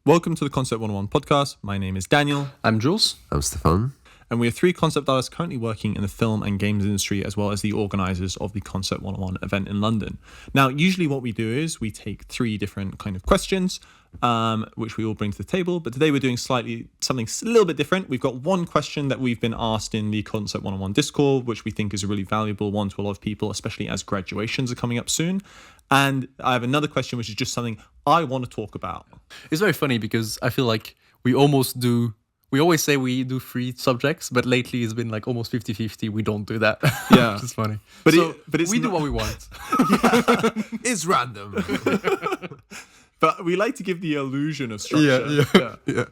Welcome to the Concept 101 podcast. My name is Daniel, I'm Jules. I'm Stefan. and we are three concept artists currently working in the film and games industry, as well as the organizers of the Concept 101 event in London. Now, usually what we do is we take three different kind of questions, which we all bring to the table. But today we're doing something a little bit different. We've got one question that we've been asked in the Concept 101 Discord, which we think is a really valuable one to a lot of people, especially as graduations are coming up soon. And I have another question, which is just something I want to talk about. It's very funny because I feel like we always say we do three subjects, but lately it's been like almost 50-50. We don't do that. Yeah. Which is funny. But we do what we want. It's random. But we like to give the illusion of structure. Yeah.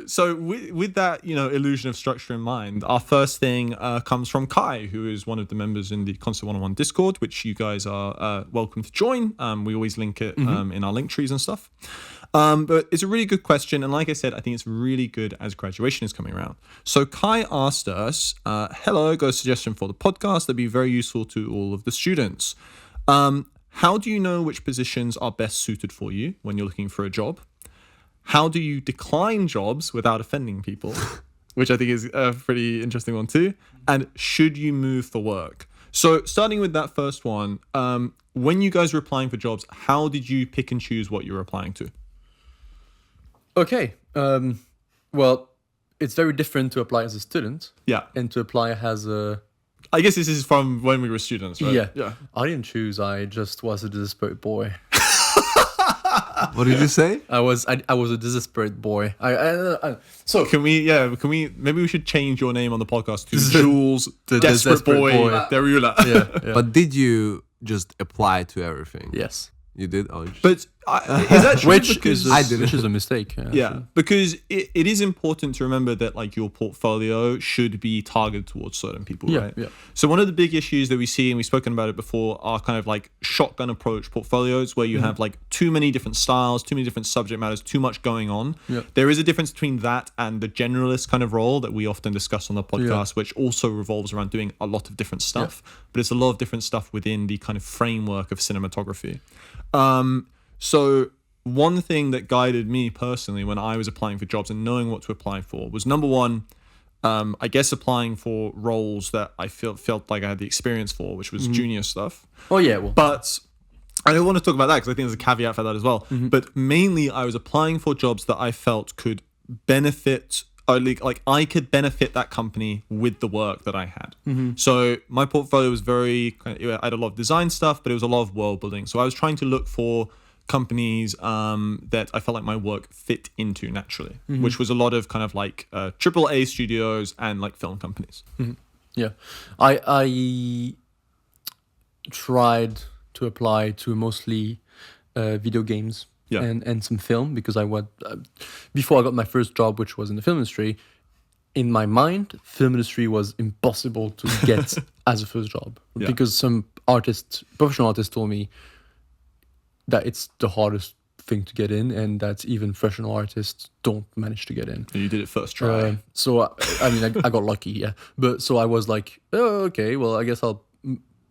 So with that, illusion of structure in mind, our first thing comes from Kai, who is one of the members in the Concept 101 Discord, which you guys are welcome to join. We always link it in our link trees and stuff. But it's a really good question. And like I said, I think it's really good as graduation is coming around. So Kai asked us, hello, got a suggestion for the podcast that'd be very useful to all of the students. How do you know which positions are best suited for you when you're looking for a job? How do you decline jobs without offending people? Which I think is a pretty interesting one too. And should you move for work? So starting with that first one, when you guys were applying for jobs, how did you pick and choose what you were applying to? Okay. Well, it's very different to apply as a student Yeah. and to apply as a... I guess this is from when we were students, right? Yeah. I didn't choose. I just was a desperate boy. What did you say? I was a desperate boy. So Can we maybe we should change your name on the podcast to Jules, the Desperate Boy Derula. yeah. But did you just apply to everything? Yes. You did? Oh, But is that true? Which Because is a mistake. yeah, because it is important to remember that like your portfolio should be targeted towards certain people, right? Yeah. So one of the big issues that we see, and we've spoken about it before, are kind of like shotgun approach portfolios where you have like too many different styles, too many different subject matters, too much going on. Yeah. There is a difference between that and the generalist kind of role that we often discuss on the podcast, which also revolves around doing a lot of different stuff, but it's a lot of different stuff within the kind of framework of cinematography. So one thing that guided me personally when I was applying for jobs and knowing what to apply for was, number one, I guess applying for roles that I felt like I had the experience for, which was junior stuff. Oh yeah. Well. But I don't want to talk about that because I think there's a caveat for that as well. But mainly I was applying for jobs that I felt could benefit, or like I could benefit that company with the work that I had. So my portfolio was I had a lot of design stuff, but it was a lot of world building. So I was trying to look for companies that I felt like my work fit into naturally, which was a lot of kind of like AAA studios and like film companies. Yeah, I tried to apply to mostly video games and some film because I went before I got my first job, which was in the film industry. In my mind, film industry was impossible to get as a first job because some professional artists told me that it's the hardest thing to get in and that even professional artists don't manage to get in. You did it first try. So I got lucky, yeah. But so I was like, oh, okay, well, I guess I'll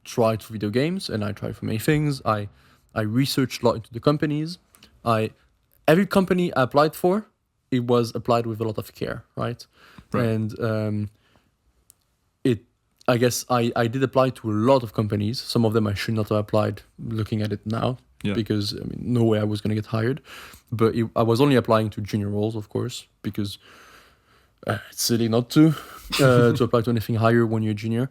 try for video games, and I tried for many things. I researched a lot into the companies. Every company I applied for, it was applied with a lot of care, right? And I guess I did apply to a lot of companies. Some of them I should not have applied, looking at it now. Yeah. Because no way I was going to get hired, but I was only applying to junior roles, of course, because it's silly not to apply to anything higher when you're a junior.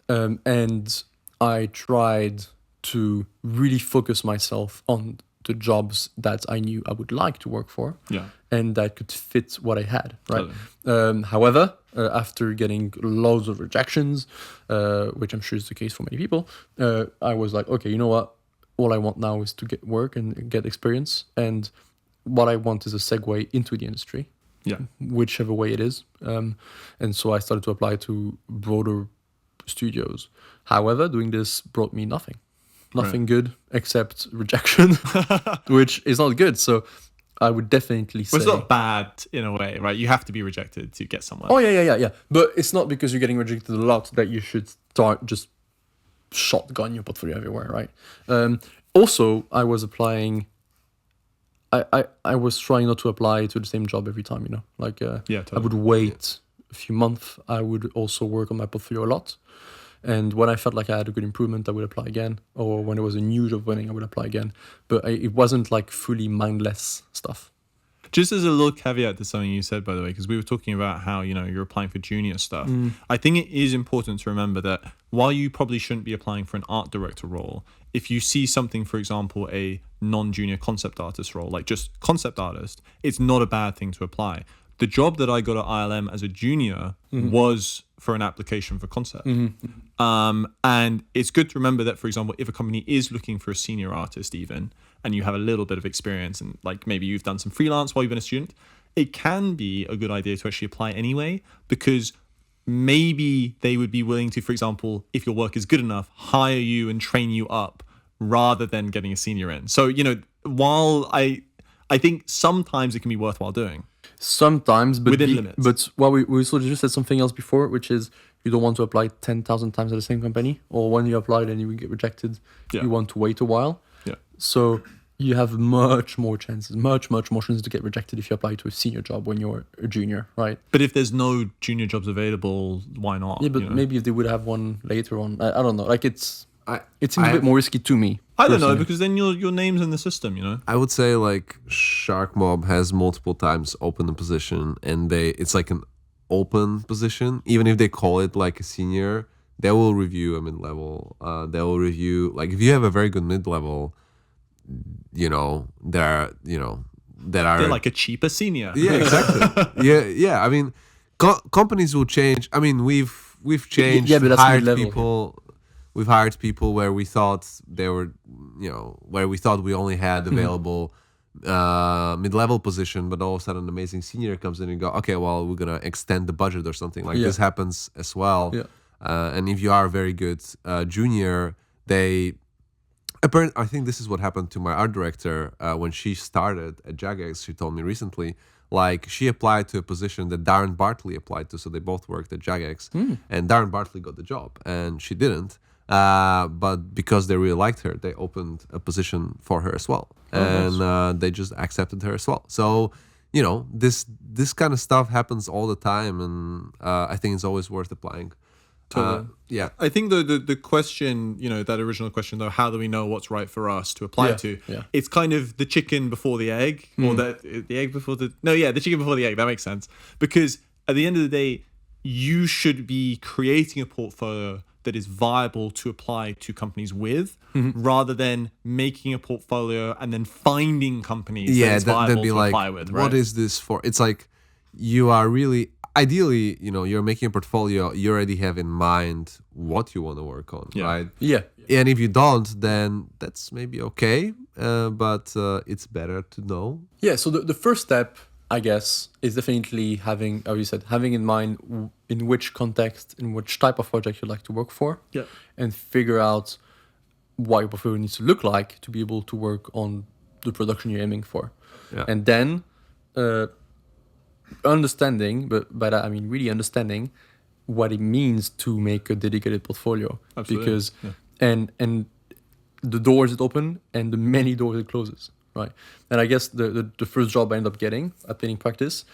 And I tried to really focus myself on the jobs that I knew I would like to work for, and that could fit what I had, right? However, after getting loads of rejections, which I'm sure is the case for many people, I was like, okay, you know what? All I want now is to get work and get experience. And what I want is a segue into the industry, whichever way it is. And so I started to apply to broader studios. However, doing this brought me nothing good except rejection, which is not good. So I would definitely say... But it's not bad in a way, right? You have to be rejected to get somewhere. Oh, yeah. But it's not because you're getting rejected a lot that you should start just shotgun your portfolio everywhere, right? Also, I was applying I was trying not to apply to the same job every time, like Yeah, I totally. would wait a few months. I would also work on my portfolio a lot, and when I felt like I had a good improvement, I would apply again, or when there was a new job running, I would apply again. But it wasn't like fully mindless stuff. Just as a little caveat to something you said, by the way, because we were talking about how, you're applying for junior stuff. I think it is important to remember that while you probably shouldn't be applying for an art director role, if you see something, for example, a non-junior concept artist role, like just concept artist, it's not a bad thing to apply. The job that I got at ILM as a junior was for an application for concept. And it's good to remember that, for example, if a company is looking for a senior artist even, and you have a little bit of experience and like maybe you've done some freelance while you've been a student, it can be a good idea to actually apply anyway, because maybe they would be willing to, for example, if your work is good enough, hire you and train you up rather than getting a senior in. So, while I think sometimes it can be worthwhile doing. Sometimes, but Within limits. But we sort of just said something else before, which is you don't want to apply 10,000 times at the same company, or when you apply and you get rejected, Yeah. you want to wait a while. Yeah. So you have much more chances to get rejected if you apply to a senior job when you're a junior, right? But if there's no junior jobs available, why not? Yeah, but maybe if they would have one later on, I don't know. Like it seems I- a bit more risky to me. I don't know, personally. because then your name's in the system, I would say like Shark Mob has multiple times opened a position, and it's like an open position. Even if they call it like a senior, they will review a mid-level. They will review, like, if you have a very good mid-level, that are They're like a cheaper senior. yeah, exactly. yeah. I mean, companies will change. I mean, we've changed. Yeah, but that's hired mid-level, people. We've hired people where we thought they were, where we thought we only had available mid-level position, but all of a sudden an amazing senior comes in and go, okay, well, we're gonna extend the budget or something. Like this happens as well. Yeah. And if you are a very good junior, I think this is what happened to my art director when she started at Jagex. She told me recently, like, she applied to a position that Darren Bartley applied to, so they both worked at Jagex, and Darren Bartley got the job and she didn't. But because they really liked her, they opened a position for her as well, and they just accepted her as well. So, this kind of stuff happens all the time, and I think it's always worth applying. Totally. Yeah. I think the question, that original question though, how do we know what's right for us to apply to? Yeah. It's kind of the chicken before the egg, or the egg before the the chicken before the egg. That makes sense, because at the end of the day, you should be creating a portfolio that is viable to apply to companies with, rather than making a portfolio and then finding companies that it's viable then be to like, apply with. Right? what is this for? It's like, you are really, ideally, you're making a portfolio, you already have in mind what you want to work on, right? Yeah. And if you don't, then that's maybe okay, but it's better to know. Yeah, so the first step, I guess, is definitely having, as you said, having in mind in which context, in which type of project you'd like to work for, and figure out what your portfolio needs to look like to be able to work on the production you're aiming for. Yeah. And then understanding, but by that I mean really understanding what it means to make a dedicated portfolio. Absolutely. Because and the doors it open and the many doors it closes, right? And I guess the first job I ended up getting at Painting Practice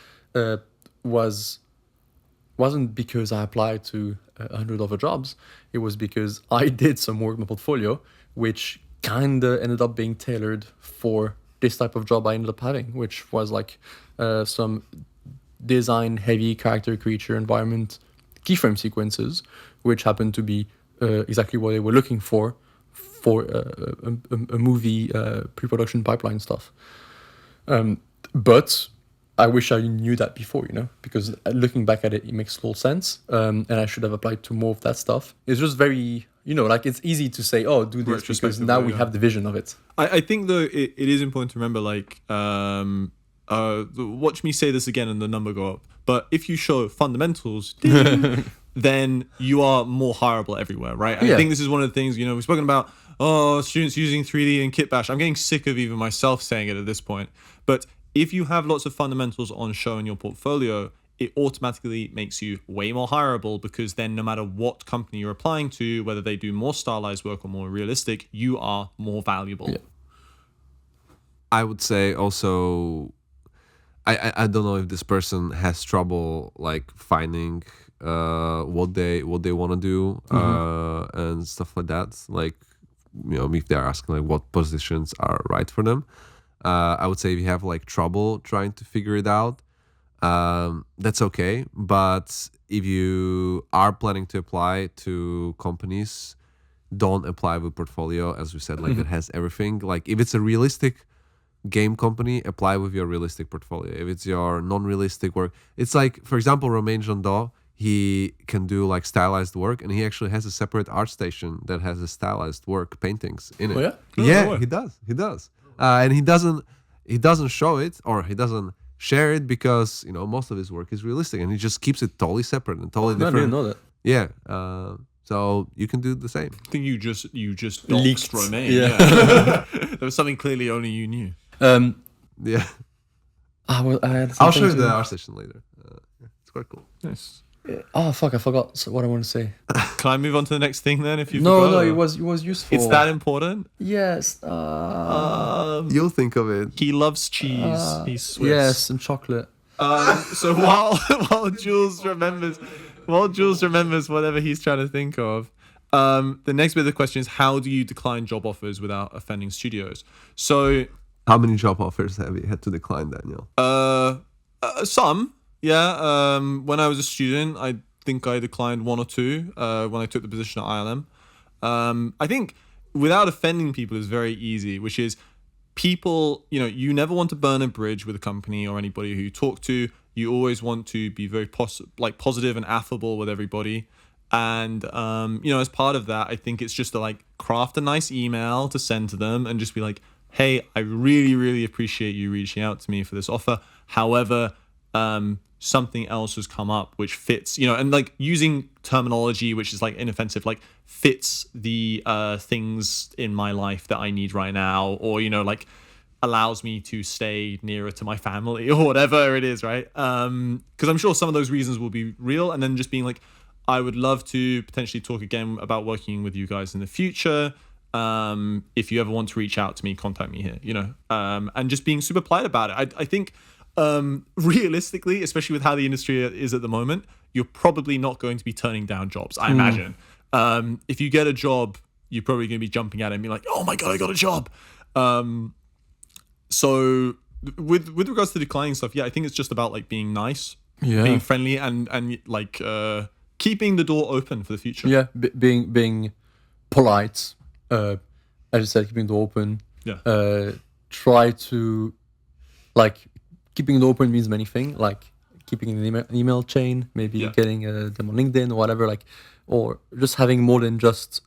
wasn't because I applied to 100 other jobs. It was because I did some work in my portfolio, which kind of ended up being tailored for this type of job I ended up having, which was like some design heavy character creature environment keyframe sequences, which happened to be exactly what they were looking for a movie pre-production pipeline stuff. But I wish I knew that before, because looking back at it, it makes total sense. And I should have applied to more of that stuff. It's just very, like it's easy to say, oh, do this because now we have the vision of it. I think though it is important to remember, like, watch me say this again and the number go up. But if you show fundamentals, then you are more hireable everywhere, right? I think this is one of the things, we've spoken about, students using 3D and Kitbash. I'm getting sick of even myself saying it at this point. But if you have lots of fundamentals on show in your portfolio, it automatically makes you way more hireable, because then no matter what company you're applying to, whether they do more stylized work or more realistic, you are more valuable. I would say also, I don't know if this person has trouble like finding what they want to do and stuff like that. Like, if they're asking like what positions are right for them. I would say if you have like trouble trying to figure it out, that's okay. But if you are planning to apply to companies, don't apply with portfolio, as we said, like it has everything. Like if it's a realistic game company, apply with your realistic portfolio. If it's your non-realistic work, it's like, for example, Romain Jondot, he can do like stylized work, and he actually has a separate art station that has a stylized work paintings in it. Oh, yeah? Yeah, he does. And he doesn't show it, or he doesn't share it, because most of his work is realistic, and he just keeps it totally separate and totally I different. didn't know that. Yeah. So you can do the same. I think you just Leaked. doxed Romain. Yeah. Yeah. There was something clearly only you knew. Yeah. I had I'll show you something the to- art station later. It's quite cool. Nice. Oh fuck! I forgot what I want to say. Can I move on to the next thing then? If you No, forgot, or- it was useful. It's that important. Yes. You'll think of it. He loves cheese. He's Swiss. Yes, and chocolate. So while Jules remembers whatever he's trying to think of, the next bit of the question is, how do you decline job offers without offending studios? So How many job offers have you had to decline, Daniel? some, yeah. When I was a student, I think I declined one or two when I took the position at ILM. I think without offending people is very easy, which is people, you never want to burn a bridge with a company or anybody who you talk to. You always want to be very positive and affable with everybody. And, as part of that, I think it's just to like craft a nice email to send to them and just be like, hey, I really, really appreciate you reaching out to me for this offer. However, something else has come up which fits, and like using terminology which is like inoffensive, like fits the things in my life that I need right now, or like allows me to stay nearer to my family or whatever it is, right? Because I'm sure some of those reasons will be real. And then just being like, I would love to potentially talk again about working with you guys in the future. If you ever want to reach out to me, contact me here, and just being super polite about it. I think realistically, especially with how the industry is at the moment, you're probably not going to be turning down jobs, I imagine. If you get a job, you're probably going to be jumping at it and being like, oh my God, I got a job. So with regards to declining stuff, yeah, I think it's just about like being nice, being friendly, and like keeping the door open for the future. Yeah, being polite. As I said, keeping the door open. Yeah. Try to like keeping it open means many things, like keeping an email chain, maybe getting them on LinkedIn or whatever, like, or just having more than just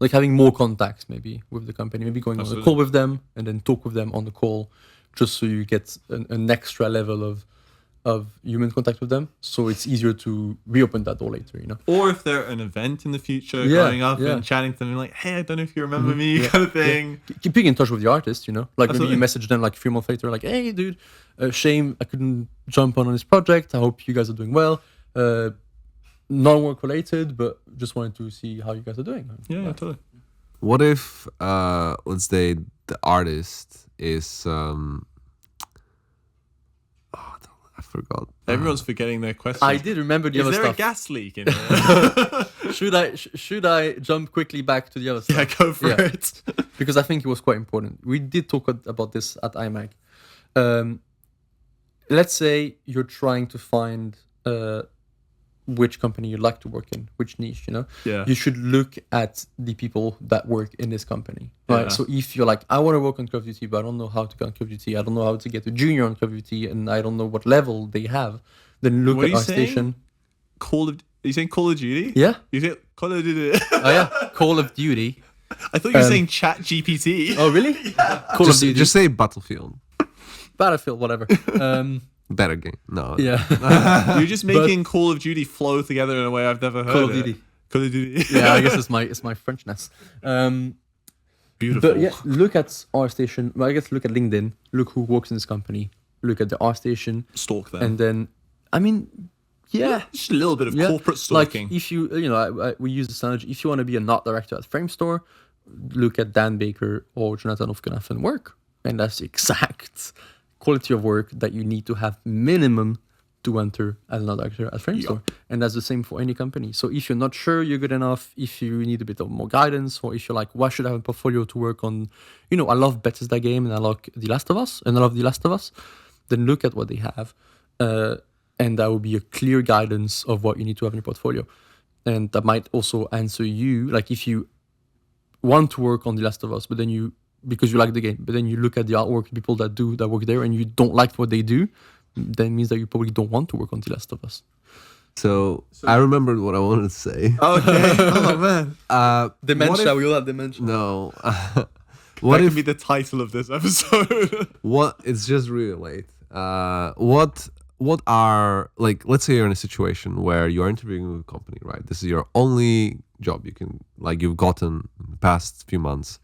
like having more contacts maybe with the company, maybe going on a call with them and then talk with them on the call, just so you get an extra level of human contact with them, so it's easier to reopen that door later, Or if they're at an event in the future, going up and chatting to them and like, hey, I don't know if you remember me, kind of thing. Keeping in touch with the artist, like Absolutely. maybe you message them like a few months later, like, hey dude, shame I couldn't jump on this project, I hope you guys are doing well, non-work related, but just wanted to see how you guys are doing. Yeah, totally. What if let's say the artist is I forgot. Everyone's forgetting their questions. I did remember the Is other there stuff. a gas leak in here? Should I jump quickly back to the other stuff? Yeah, go for it. Because I think it was quite important. We did talk about this at IMAG. Let's say you're trying to find which company you'd like to work in, which niche, Yeah. You should look at the people that work in this company, right? Yeah. So if you're like, I want to work on Call of Duty, but I don't know how to get on Call of Duty, I don't know how to get a junior on Call of Duty, and I don't know what level they have, then look What are at you our saying? station. Are you saying Call of Duty? Yeah. You say Call of Duty? Oh yeah, Call of Duty. I thought you were saying Chat GPT. Oh really? Call of Duty. Just say Battlefield. Battlefield, whatever. Better game. No. Yeah. You're just making Call of Duty flow together in a way I've never heard. Call of it. Duty. Call of Duty. Yeah, I guess it's my Frenchness. Beautiful. But yeah, look at our station. Well, I guess look at LinkedIn. Look who works in this company. Look at the R station, Stalk them. and then, I mean, yeah, Just a little bit of corporate stalking. Like if you, we use this analogy. If you want to be an art director at Framestore, look at Dan Baker or Jonathan Ofkenaffen work. and that's the exact quality of work that you need to have minimum to enter as an actor at Framestore. And that's the same for any company. So if you're not sure you're good enough, if you need a bit of more guidance, or if you're like, why should I have a portfolio to work on, I love Bethesda game and I like The Last of Us, then look at what they have. And that will be a clear guidance of what you need to have in your portfolio. And that might also answer you, like if you want to work on The Last of Us, but then because you like the game, but then you look at the artwork, people that work there, and you don't like what they do, then means that you probably don't want to work on The Last of Us. So I remembered what I wanted to say. Okay. Oh man. Dementia. We all have dementia. No. What could be the title of this episode? It's just really late. What are, like, let's say you're in a situation where you're interviewing with a company, right? This is your only job you've gotten in the past few months.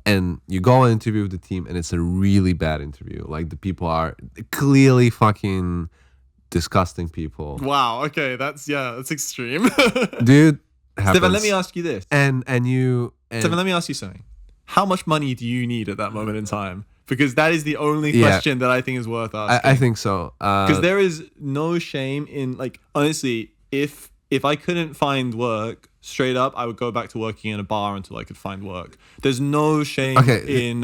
And you go and interview with the team, and it's a really bad interview. Like, the people are clearly fucking disgusting people. Wow. Okay. That's extreme. Dude. Stefan, let me ask you this. Stefan, let me ask you something. How much money do you need at that moment in time? Because that is the only question that I think is worth asking. I think so. Because there is no shame in, like, honestly, if I couldn't find work, straight up, I would go back to working in a bar until I could find work. There's no shame in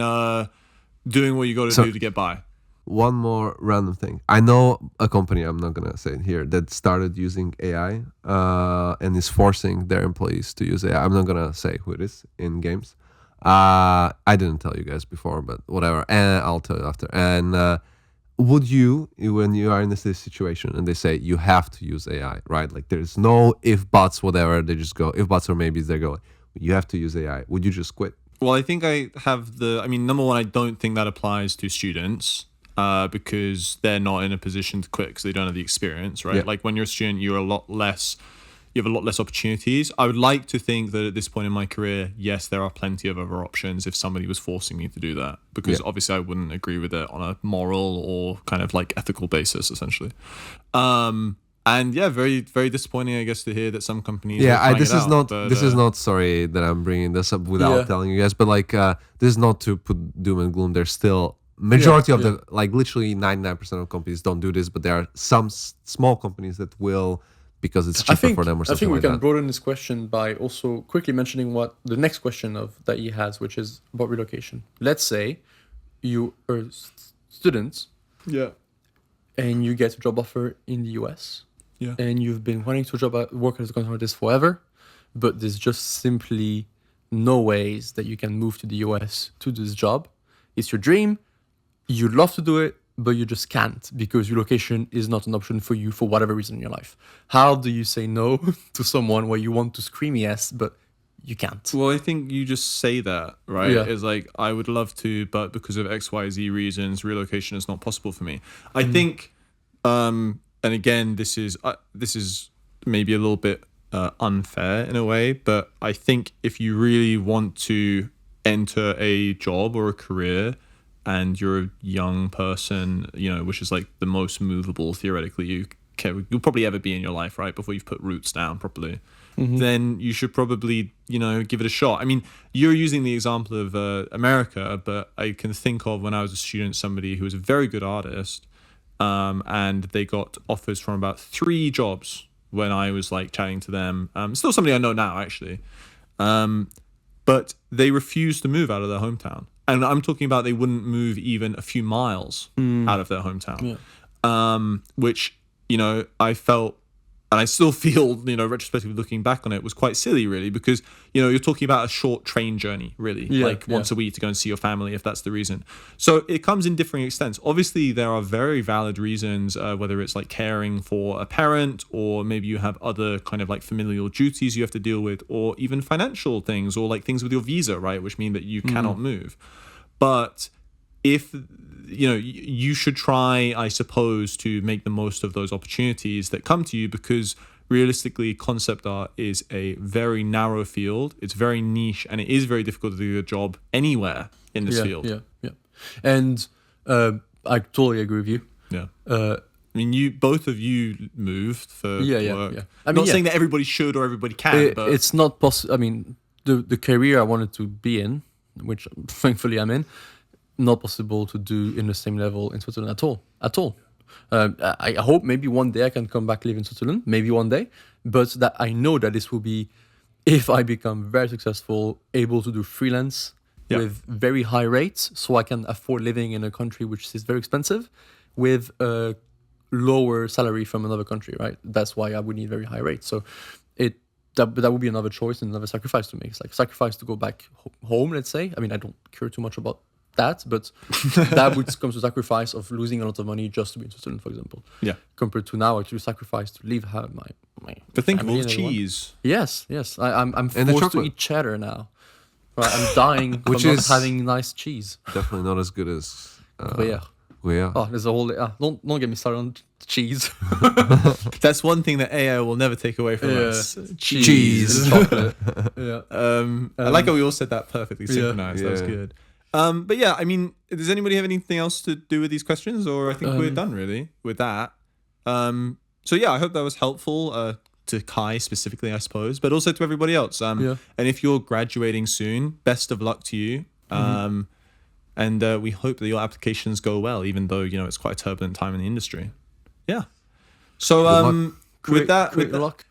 doing what you got to do to get by. One more random thing. I know a company, I'm not going to say it here, that started using AI and is forcing their employees to use AI. I'm not going to say who it is in games. I didn't tell you guys before, but whatever. And I'll tell you after. And would you, when you are in this situation and they say you have to use AI, right? Like there's no if, buts, whatever. They just go, if, buts, or maybes, they go, you have to use AI. Would you just quit? Well, I think I have number one, I don't think that applies to students because they're not in a position to quit because they don't have the experience, right? Yeah. Like when you're a student, you have a lot less opportunities. I would like to think that at this point in my career, yes, there are plenty of other options if somebody was forcing me to do that, because obviously I wouldn't agree with it on a moral or kind of like ethical basis, essentially. And yeah, very, very disappointing, I guess, to hear that some companies. This is not. Sorry that I'm bringing this up without telling you guys, but like this is not to put doom and gloom. There's still majority of the, like literally 99% of companies don't do this, but there are some small companies that will, because it's cheaper for them or something like that. I think we can broaden this question by also quickly mentioning what the next question that he has, which is about relocation. Let's say you are students, and you get a job offer in the US, and you've been wanting to work as a content artist forever, but there's just simply no ways that you can move to the US to do this job. It's your dream. You'd love to do it, but you just can't because relocation is not an option for you for whatever reason in your life. How do you say no to someone where you want to scream yes, but you can't? Well, I think you just say that, right? Yeah. It's like, I would love to, but because of XYZ reasons, relocation is not possible for me. I think, and again, this is maybe a little bit unfair in a way, but I think if you really want to enter a job or a career, and you're a young person, which is like the most movable theoretically you'll probably ever be in your life, right? Before you've put roots down properly, then you should probably, give it a shot. I mean, you're using the example of America, but I can think of when I was a student, somebody who was a very good artist, and they got offers from about 3 jobs when I was like chatting to them. Still somebody I know now, actually. But they refused to move out of their hometown. And I'm talking about they wouldn't move even a few miles out of their hometown, which, I felt, and I still feel, retrospectively looking back on it, was quite silly, really, because, you're talking about a short train journey, really, once a week to go and see your family, if that's the reason. So it comes in differing extents. Obviously, there are very valid reasons, whether it's like caring for a parent, or maybe you have other kind of like familial duties you have to deal with, or even financial things, or like things with your visa, right, which mean that you cannot move. But if you should try, I suppose, to make the most of those opportunities that come to you, because realistically, concept art is a very narrow field. It's very niche, and it is very difficult to do a job anywhere in this field. Yeah. And I totally agree with you. Yeah. I mean, both of you moved for work. Yeah. I'm not saying that everybody should or everybody can, but it's not possible. I mean, the career I wanted to be in, which thankfully I'm in, not possible to do in the same level in Switzerland at all. I hope maybe one day I can come back live in Switzerland, maybe one day, but that I know that this will be, if I become very successful, able to do freelance with very high rates, so I can afford living in a country which is very expensive with a lower salary from another country, right? That's why I would need very high rates. So that would be another choice and another sacrifice to make. It's like sacrifice to go back home, let's say. I mean, I don't care too much about that, but that would come to sacrifice of losing a lot of money just to be in Switzerland, for example. Yeah. Compared to now, actually sacrifice to leave my But think of family all and the everyone. cheese. Yes. I'm And the forced to chocolate. eat cheddar now. Right, I'm dying Which from not is- having nice cheese. Definitely not as good as Gruyere. Gruyere. Oh, there's a whole. Don't get me started on cheese. That's one thing that AI will never take away from us. Cheese. chocolate. Yeah. I like how we all said that perfectly synchronized. That was Yeah. good. But yeah, I mean, does anybody have anything else to do with these questions, or I think we're done really with that. So yeah, I hope that was helpful to Kai specifically, I suppose, but also to everybody else. Yeah. And if you're graduating soon, best of luck to you. And we hope that your applications go well, even though it's quite a turbulent time in the industry. Yeah. So with that, create your luck.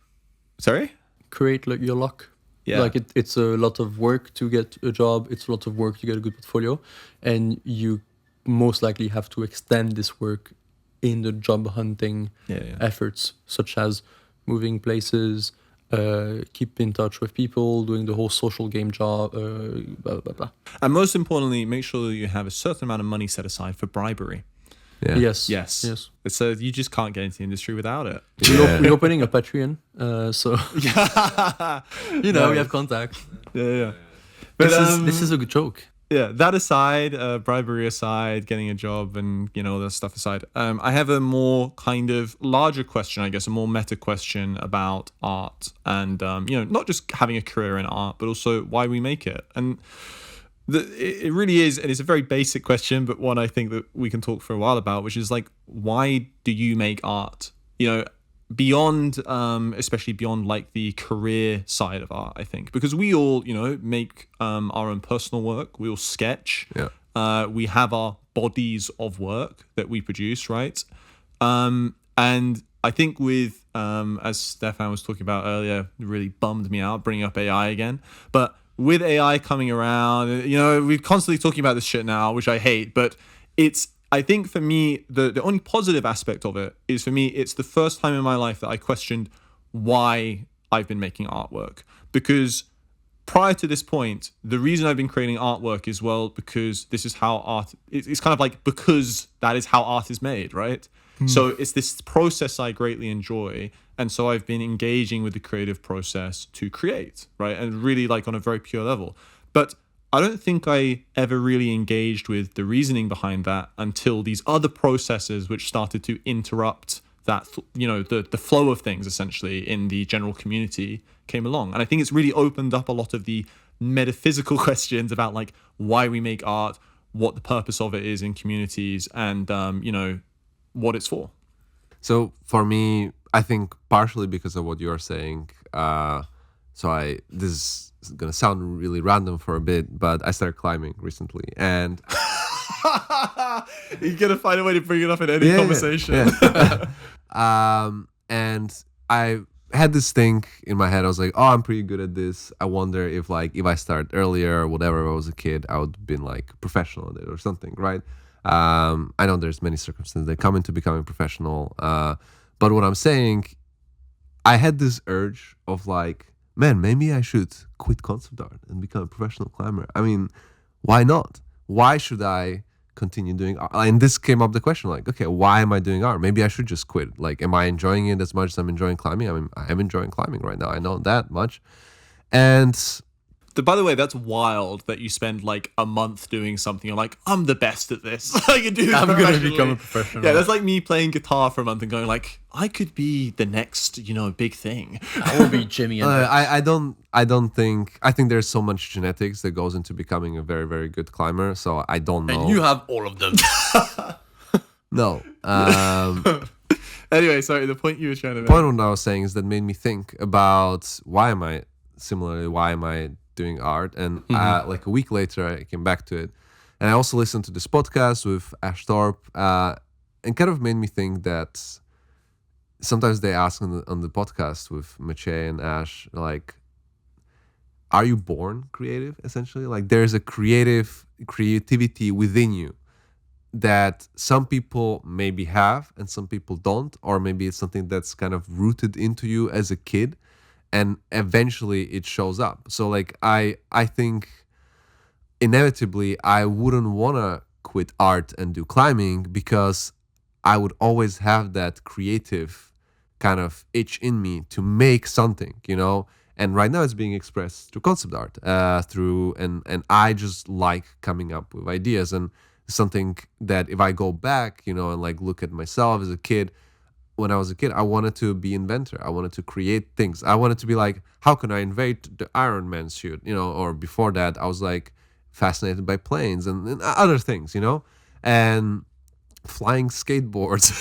sorry. Create your luck. Yeah. Like it's a lot of work to get a job. It's a lot of work to get a good portfolio, and you most likely have to extend this work in the job hunting efforts, such as moving places, keep in touch with people, doing the whole social game job, blah blah blah. And most importantly, make sure that you have a certain amount of money set aside for bribery. Yeah. Yes. Yes. Yes. So you just can't get into the industry without it. We're opening a Patreon, so we have contact. Yeah. But This is a good joke. yeah, that aside, bribery aside, getting a job and all that stuff aside, I have a more kind of larger question, I guess, a more meta question about art and not just having a career in art, but also why we make it. And it really is, and it's a very basic question, but one I think that we can talk for a while about, which is like, why do you make art? Beyond, especially beyond like the career side of art, I think, because we all, make our own personal work. We all sketch. Yeah. We have our bodies of work that we produce, right? And I think with, as Stefan was talking about earlier, it really bummed me out bringing up AI again. But with AI coming around, we're constantly talking about this shit now, which I hate, but I think for me, the only positive aspect of it is, for me, it's the first time in my life that I questioned why I've been making artwork. Because prior to this point, the reason I've been creating artwork is, because this is how art, it's kind of like, because that is how art is made, right? So it's this process I greatly enjoy. And so I've been engaging with the creative process to create, right? And really like on a very pure level. But I don't think I ever really engaged with the reasoning behind that until these other processes which started to interrupt that, the flow of things essentially in the general community came along. And I think it's really opened up a lot of the metaphysical questions about like why we make art, what the purpose of it is in communities, and, what it's for. So for me, I think partially because of what you're saying, this is gonna sound really random for a bit, but I started climbing recently, and You're gonna find a way to bring it up in any conversation. And I had this thing in my head. I was like, oh, I'm pretty good at this. I wonder if I start earlier or whatever, if I was a kid, I would have been like professional at it or something, right? I know there's many circumstances that come into becoming professional, but what I'm saying, I had this urge of like, man, maybe I should quit concept art and become a professional climber. I mean, why not? Why should I continue doing art? And this came up the question, like, okay, why am I doing art? Maybe I should just quit. Like, am I enjoying it as much as I'm enjoying climbing? I mean, I am enjoying climbing right now. I know that much. And By the way, that's wild that you spend like a month doing something. You're like, I'm the best at this. I can do this. I'm gonna professionally. become a professional. Yeah, that's like me playing guitar for a month and going like, I could be the next, big thing. I will be Jimmy. And I think there's so much genetics that goes into becoming a very, very good climber. So I don't know. and you have all of them. No. Anyway, sorry, the point you were trying to make. The point what I was saying is that made me think about why am I doing art? And like a week later, I came back to it, And I also listened to this podcast with Ash Thorpe, and kind of made me think that sometimes they ask on the podcast with Maciej and Ash, like, are you born creative, essentially? Like, there's a creativity within you that some people maybe have and some people don't, or maybe it's something that's kind of rooted into you as a kid, and eventually it shows up. So like I think inevitably I wouldn't want to quit art and do climbing, because I would always have that creative kind of itch in me to make something, you know. And right now it's being expressed through concept art, and I just like coming up with ideas. And something that if I go back, you know, and like look at myself as a kid, when I was a kid, I wanted to be inventor. I wanted to create things. I wanted to be like, how can I invent the Iron Man suit, you know? Or before that, I was like fascinated by planes and other things, you know, and flying skateboards.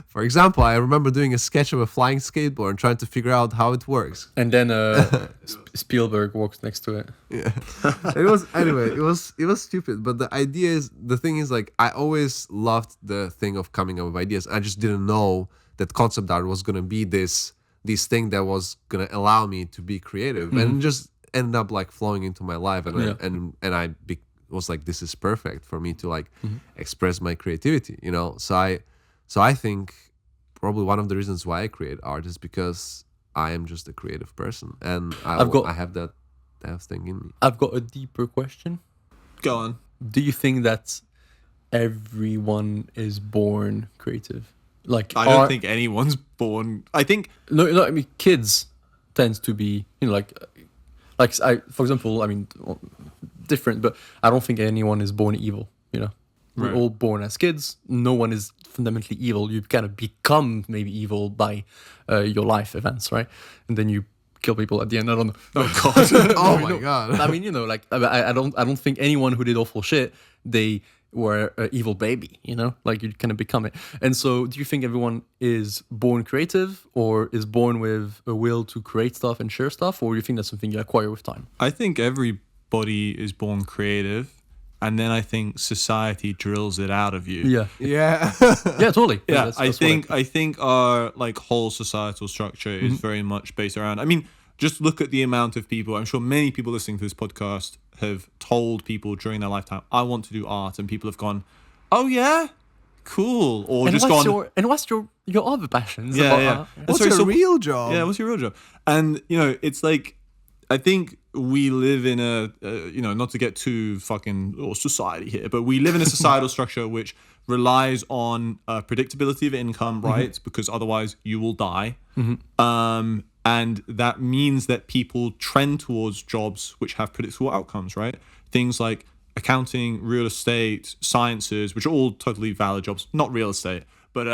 For example, I remember doing a sketch of a flying skateboard and trying to figure out how it works. And then Spielberg walks next to it. Yeah, it was anyway. It was stupid, but the thing is, like, I always loved the thing of coming up with ideas. I just didn't know that concept art was gonna be this thing that was gonna allow me to be creative, and it just ended up like flowing into my life, and I was like, this is perfect for me to like express my creativity, you know. So I think probably one of the reasons why I create art is because I am just a creative person, and I have that thing in me. I've got a deeper question. Go on. Do you think that everyone is born creative? Like, I don't think anyone's born. I think no. I mean, kids tends to be, you know, like for example, I mean, different, but I don't think anyone is born evil, you know. We're all born as kids. No one is fundamentally evil. You kind of become maybe evil by your life events, right? And then you kill people at the end. I don't know. Oh God. Oh my God. I mean, you know, like I don't think anyone who did awful shit, they were an evil baby, you know, like you kind of become it. And so do you think everyone is born creative, or is born with a will to create stuff and share stuff, or do you think that's something you acquire with time? I think everybody is born creative, and then I think society drills it out of you. Yeah. Yeah. Yeah, totally. Yeah, That's I think our like whole societal structure is very much based around. I mean, just look at the amount of people. I'm sure many people listening to this podcast have told people during their lifetime, "I want to do art," and people have gone, "Oh yeah, cool," or and just what's gone. what's your other passions? Yeah, about yeah. art? And What's sorry, your so- real job? Yeah, what's your real job? And you know, it's like, I think we live in a, you know, not to get too fucking society here, but we live in a societal structure which relies on predictability of income, right? Because otherwise you will die. And that means that people trend towards jobs which have predictable outcomes, right? Things like accounting, real estate, sciences, which are all totally valid jobs. Not real estate, but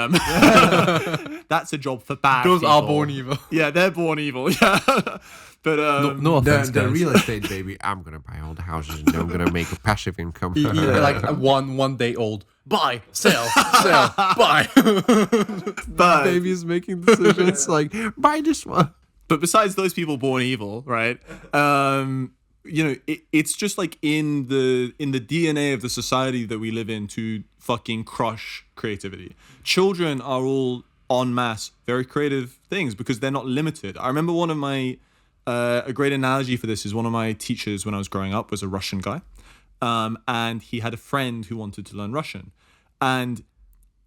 that's a job for bad Those people. are born evil. Yeah, they're born evil. Yeah, but No offense, The guys. real estate, baby. I'm gonna buy all the houses and I'm gonna make a passive income. Yeah, like one day old. Buy, sell, buy. but Baby's making decisions like, buy this one. But besides those people born evil, right? You know, it's just like in the DNA of the society that we live in to fucking crush creativity. Children are all en masse very creative things because they're not limited. I remember one of my a great analogy for this is one of my teachers when I was growing up was a Russian guy, and he had a friend who wanted to learn Russian, and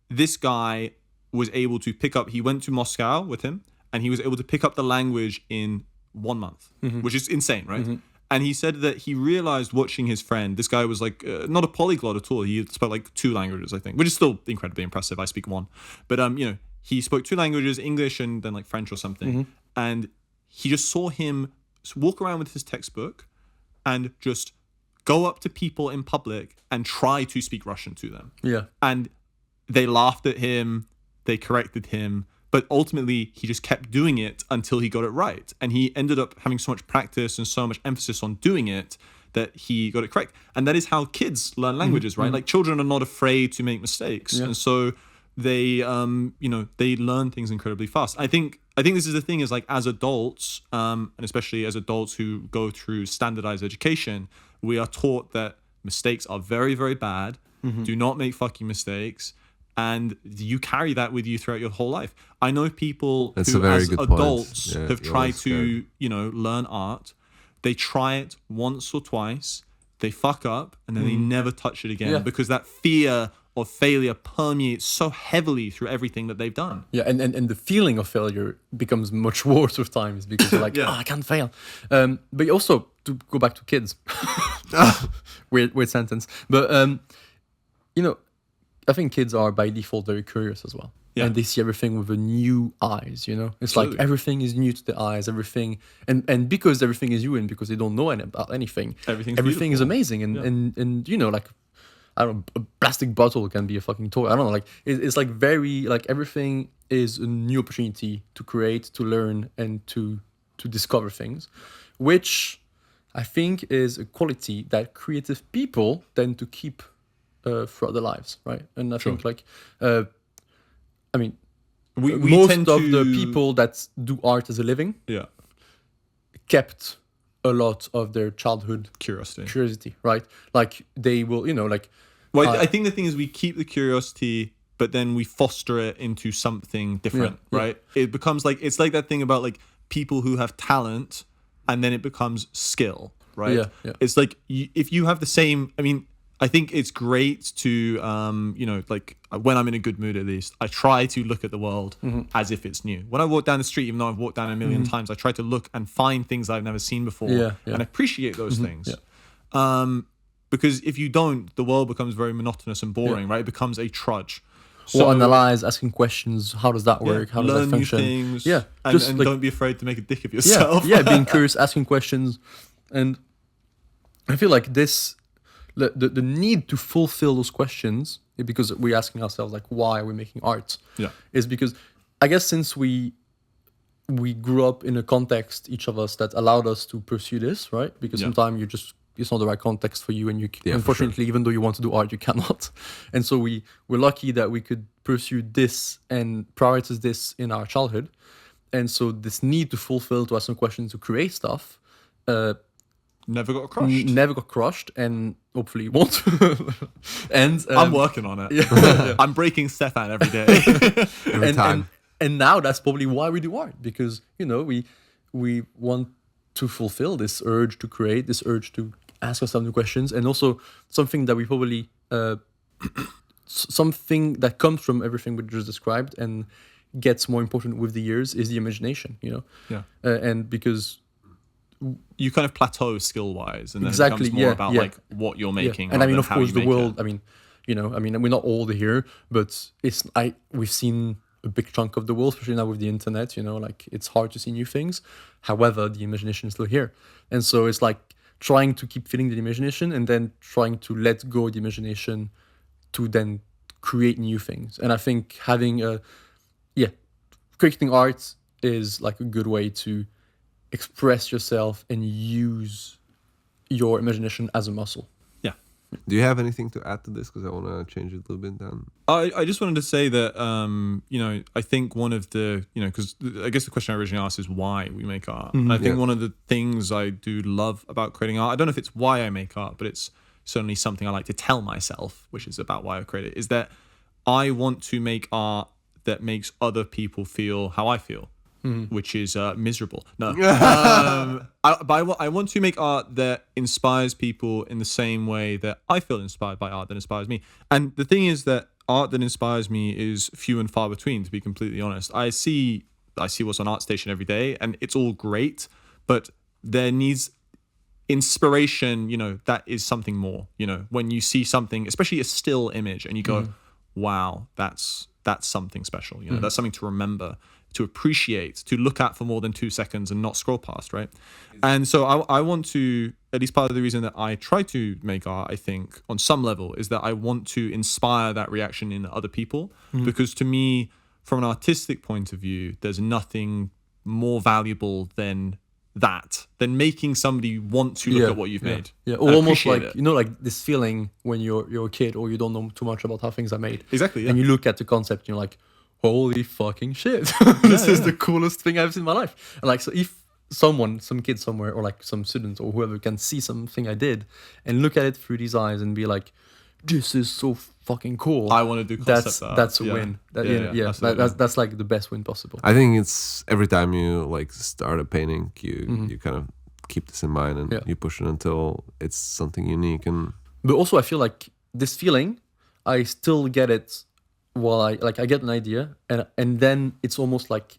this guy was able to pick up. He went to Moscow with him, and he was able to pick up the language in 1 month, which is insane, right? And he said that he realized watching his friend, this guy was like not a polyglot at all. He spoke like 2 languages, I think, which is still incredibly impressive. I speak 1. But, you know, he spoke 2 languages, English and then like French or something. And he just saw him walk around with his textbook and just go up to people in public and try to speak Russian to them. Yeah. And they laughed at him, they corrected him, but ultimately he just kept doing it until he got it right. And he ended up having so much practice and so much emphasis on doing it that he got it correct. And that is how kids learn languages, right? Like children are not afraid to make mistakes. And so they, you know, they learn things incredibly fast. I think this is the thing is like as adults, and especially as adults who go through standardized education, we are taught that mistakes are very, very bad. Do not make fucking mistakes. And you carry that with you throughout your whole life. I know people That's who, a very as good point. adults, Yeah, have you're tried always to, scared. learn art. They try it once or twice, they fuck up, and then they never touch it again because that fear of failure permeates so heavily through everything that they've done. Yeah, and the feeling of failure becomes much worse with times because you're like, Yeah. I can't fail. But also, to go back to kids, weird sentence. But, I think kids are by default very curious as well. Yeah. And they see everything with a new eyes, It's Absolutely. like everything is new to the eyes, everything. And because everything is new and because they don't know about anything, Everything's everything is beautiful. amazing. And like, I don't know, a plastic bottle can be a fucking toy. I don't know, like it's like very like everything is a new opportunity to create, to learn, and to discover things, which I think is a quality that creative people tend to keep throughout their lives, right? And I think like, I mean, We most tend of to, the people that do art as a living Yeah. kept a lot of their childhood Curiosity. right? Like they will, like. Well, I think the thing is we keep the curiosity, but then we foster it into something different, Yeah, yeah. right? It becomes like, it's like that thing about like people who have talent and then it becomes skill, right? Yeah, yeah. It's like if you have the same, I mean, I think it's great to, like when I'm in a good mood at least, I try to look at the world as if it's new. When I walk down the street, even though I've walked down a million times, I try to look and find things I've never seen before Yeah, yeah. and appreciate those things. Yeah. Because if you don't, the world becomes very monotonous and boring, right? It becomes a trudge. Or analyze, asking questions. How does that work? How does learn that function? new things. Yeah, and, just and like, don't be afraid to make a dick of yeah, yourself. yeah, being curious, asking questions, and I feel like the need to fulfill those questions because we're asking ourselves like, why are we making art? Yeah. Is because I guess since we grew up in a context, each of us, that allowed us to pursue this, right? Because Yeah. sometimes it's not the right context for you, and for unfortunately, even though you want to do art, you cannot. And so we're lucky that we could pursue this and prioritize this in our childhood. And so this need to fulfill, to ask some questions, to create stuff, Never got crushed. never got crushed, and hopefully won't. And I'm working on it. I'm breaking Stefan every day. Every time. And now that's probably why we do art, because we want to fulfill this urge to create, this urge to ask ourselves new questions, and also something that we probably something that comes from everything we just described and gets more important with the years is the imagination. Yeah. And because You kind of plateau skill wise, and then Exactly, it becomes more yeah, about yeah. like what you're making. And I mean, rather of than how course, you the make world. it. I mean, we're not all here, but we've seen a big chunk of the world, especially now with the internet. Like it's hard to see new things. However, the imagination is still here, and so it's like trying to keep feeding the imagination, and then trying to let go of the imagination to then create new things. And I think creating art is like a good way to express yourself and use your imagination as a muscle. Yeah. Do you have anything to add to this? Because I want to change it a little bit then. I just wanted to say that, I think one of the, because I guess the question I originally asked is why we make art. And I think Yeah. one of the things I do love about creating art, I don't know if it's why I make art, but it's certainly something I like to tell myself, which is about why I create it, is that I want to make art that makes other people feel how I feel. Which is miserable. No, I want to make art that inspires people in the same way that I feel inspired by art that inspires me. And the thing is that art that inspires me is few and far between. To be completely honest, I see what's on ArtStation every day, and it's all great, but there needs inspiration. That is something more. When you see something, especially a still image, and you go, "Wow, that's something special." That's something to remember, to appreciate, to look at for more than 2 seconds and not scroll past, right? And so I want to, at least part of the reason that I try to make art, I think, on some level, is that I want to inspire that reaction in other people. Because to me, from an artistic point of view, there's nothing more valuable than making somebody want to look at what you've made. Yeah, and or almost appreciate like it. like this feeling when you're a kid or you don't know too much about how things are made. Exactly, yeah. And you look at the concept and you're like, holy fucking shit. This is the coolest thing I've seen in my life. And like, so if some kid somewhere, or like some student or whoever can see something I did and look at it through these eyes and be like, this is so fucking cool. I want to do concept art. That's a win. That's like the best win possible. I think it's every time you like start a painting, you kind of keep this in mind and you push it until it's something unique. And but also I feel like this feeling, I still get it while I get an idea and then it's almost like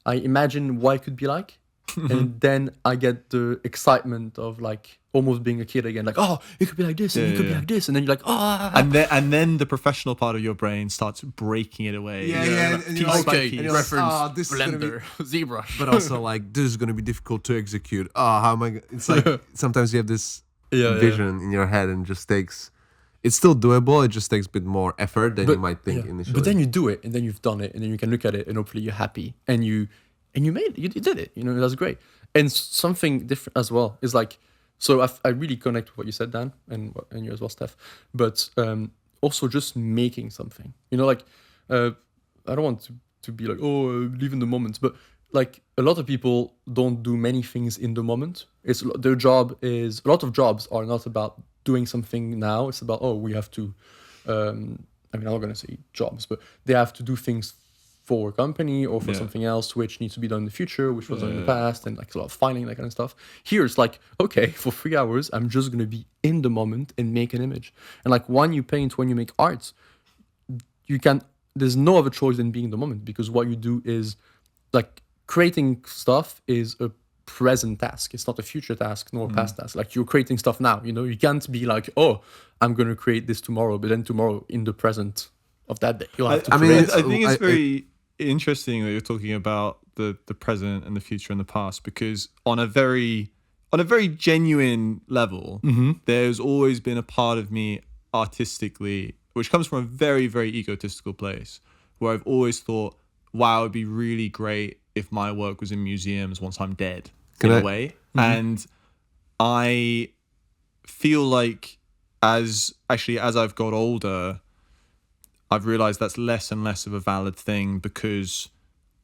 I imagine what it could be like. And then I get the excitement of like almost being a kid again, like, oh, it could be like this, and it could be like this, and then you're like, oh, and then the professional part of your brain starts breaking it away. Piece by piece. reference, this Blender, ZBrush, but also like this is gonna be difficult to execute. Oh, how am I? It's like sometimes you have this vision in your head, and it just takes. It's still doable. It just takes a bit more effort than you might think initially. But then you do it, and then you've done it, and then you can look at it, and hopefully you're happy, and you made it. You did it. You know, that's great. And something different as well is like, so I really connect with what you said, Dan, and you as well, Steph. But also just making something. You know, like I don't want to be like, oh, live in the moment, but like a lot of people don't do many things in the moment. It's their job is a lot of jobs are not about doing something now. It's about we have to. I mean, I'm not gonna say jobs, but they have to do things for a company or for something else which needs to be done in the future, which was done in the past, and like a lot of filing, that kind of stuff. Here it's like, okay, for 3 hours, I'm just gonna be in the moment and make an image. And like when you paint, when you make art, there's no other choice than being in the moment, because what you do is like creating stuff is a present task. It's not a future task nor a past task. Like you're creating stuff now, you know, you can't be like, oh, I'm gonna create this tomorrow, but then tomorrow in the present of that day you'll have to create. I think it's very interesting that you're talking about the present and the future and the past, because on a very genuine level, there's always been a part of me artistically, which comes from a very, very egotistical place, where I've always thought, wow, it'd be really great if my work was in museums once I'm dead, in a way. And I feel like as I've got older, I've realized that's less and less of a valid thing, because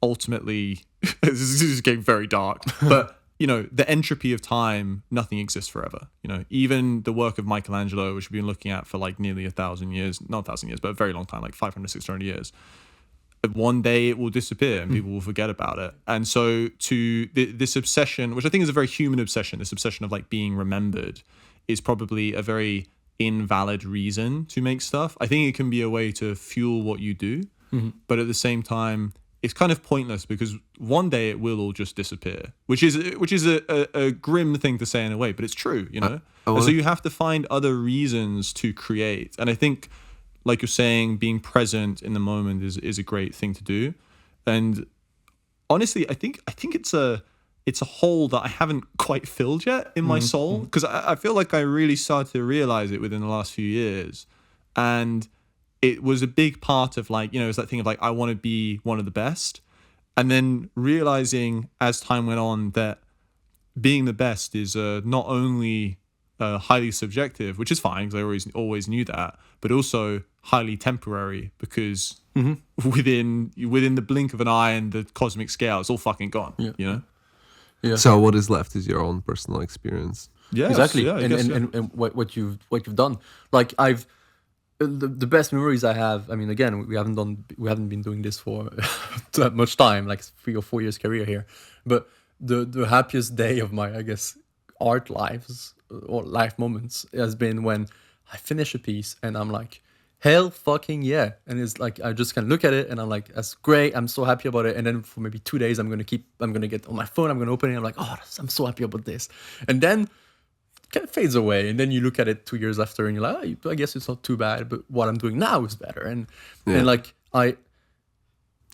ultimately, this is getting very dark, but you know, the entropy of time, nothing exists forever. You know, even the work of Michelangelo, which we've been looking at for like nearly 1,000 years, not 1,000 years, but a very long time, like 500, 600 years. One day it will disappear and people will forget about it. And so to this obsession, which I think is a very human obsession, this obsession of like being remembered, is probably a very invalid reason to make stuff. I think it can be a way to fuel what you do, but at the same time, it's kind of pointless, because one day it will all just disappear, which is a grim thing to say in a way, but it's true, you know. And so you have to find other reasons to create. And I think, like you're saying, being present in the moment is a great thing to do. And honestly, I think it's a hole that I haven't quite filled yet in my soul, because I feel like I really started to realize it within the last few years. And it was a big part of like, you know, it's that thing of like, I want to be one of the best. And then realizing as time went on that being the best is not only highly subjective, which is fine because I always knew that, but also highly temporary, because within the blink of an eye and the cosmic scale, it's all fucking gone. You know. Yeah. So what is left is your own personal experience. Yeah, exactly. Yeah, and what you've done. Like I've the best memories I have. I mean, again, we haven't been doing this for that much time, like 3 or 4 years career here. But the happiest day of my, I guess, art lives or life moments has been when I finish a piece and I'm like, hell fucking yeah. And it's like, I just can look at it and I'm like, that's great. I'm so happy about it. And then for maybe 2 days, I'm going to get on my phone. I'm going to open it. I'm like, oh, I'm so happy about this. And then it kind of fades away. And then you look at it 2 years after and you're like, oh, I guess it's not too bad, but what I'm doing now is better. And like, I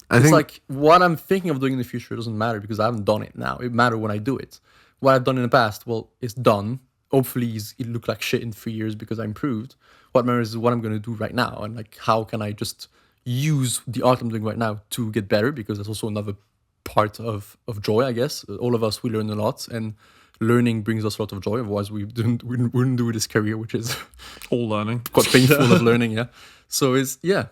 think like what I'm thinking of doing in the future doesn't matter because I haven't done it now. It matters when I do it. What I've done in the past, well, it's done. Hopefully it looked like shit in 3 years because I improved. What matters is what I'm going to do right now, and like how can I just use the art I'm doing right now to get better, because that's also another part of joy, I guess. All of us, we learn a lot, and learning brings us a lot of joy. Otherwise, we wouldn't do this career, which is all learning, quite painful of learning. Yeah. So it's yeah.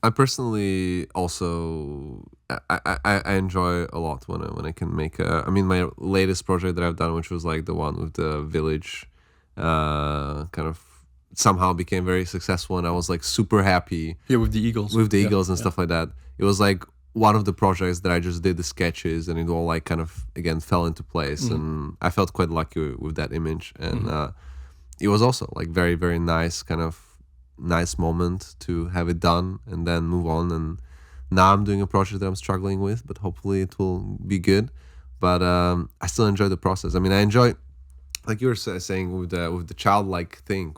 I personally also I enjoy a lot when I can make I mean, my latest project that I've done, which was like the one with the village, kind of somehow became very successful, and I was like super happy Yeah, with the Eagles. with the Eagles and stuff like that. It was like one of the projects that I just did the sketches, and it all like kind of again fell into place, and I felt quite lucky with that image, and it was also like very, very nice, kind of nice moment to have it done and then move on. And now I'm doing a project that I'm struggling with, but hopefully it will be good. But I still enjoy the process. I mean, I enjoy, like you were saying, with the childlike thing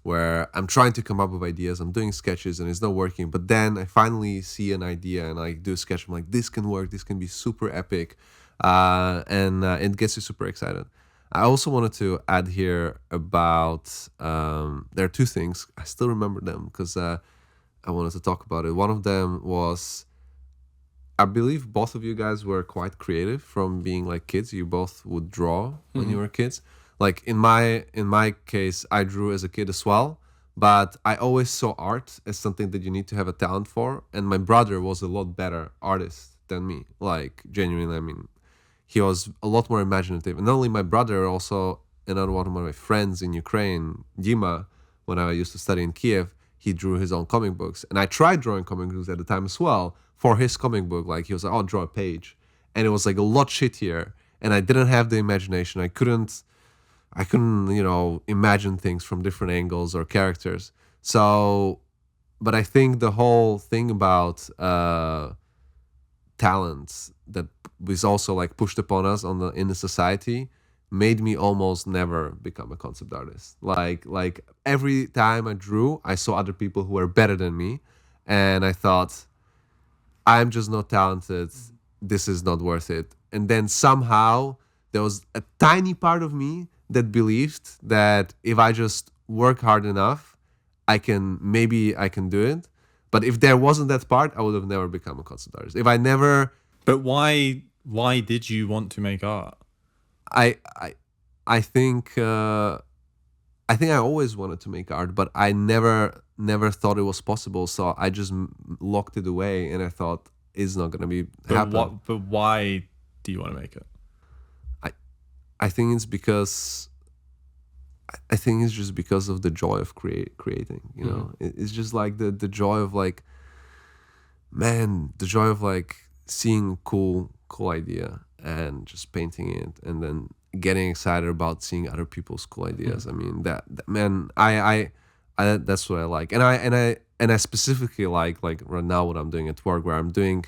where I'm trying to come up with ideas. I'm doing sketches and it's not working, but then I finally see an idea and I do a sketch. I'm like, this can work. This can be super epic, and it gets you super excited. I also wanted to add here about there are two things. I still remember them because I wanted to talk about it. One of them was, I believe both of you guys were quite creative from being like kids. You both would draw when you were kids. Like in my case, I drew as a kid as well, but I always saw art as something that you need to have a talent for. And my brother was a lot better artist than me. Like genuinely, I mean, he was a lot more imaginative. And not only my brother, also another one of my friends in Ukraine, Dima, when I used to study in Kiev, he drew his own comic books. And I tried drawing comic books at the time as well for his comic book. Like he was like, oh, draw a page. And it was like a lot shittier. And I didn't have the imagination. I couldn't, imagine things from different angles or characters. So, but I think the whole thing about talents that was also like pushed upon us in the society made me almost never become a concept artist. Like every time I drew, I saw other people who were better than me, and I thought, I'm just not talented. This is not worth it. And then somehow there was a tiny part of me that believed that if I just work hard enough, I can do it. But if there wasn't that part, I would have never become a concept artist. If I never. But why did you want to make art? I think I always wanted to make art, but I never thought it was possible. So I just locked it away, and I thought it's not gonna be happen. But why do you want to make it? I think it's because. I think it's just because of the joy of creating. You know, it's just like the joy of like, man, the joy of like seeing a cool idea and just painting it, and then getting excited about seeing other people's cool ideas. I mean, that man, I that's what I like, and I specifically like right now what I'm doing at work, where I'm doing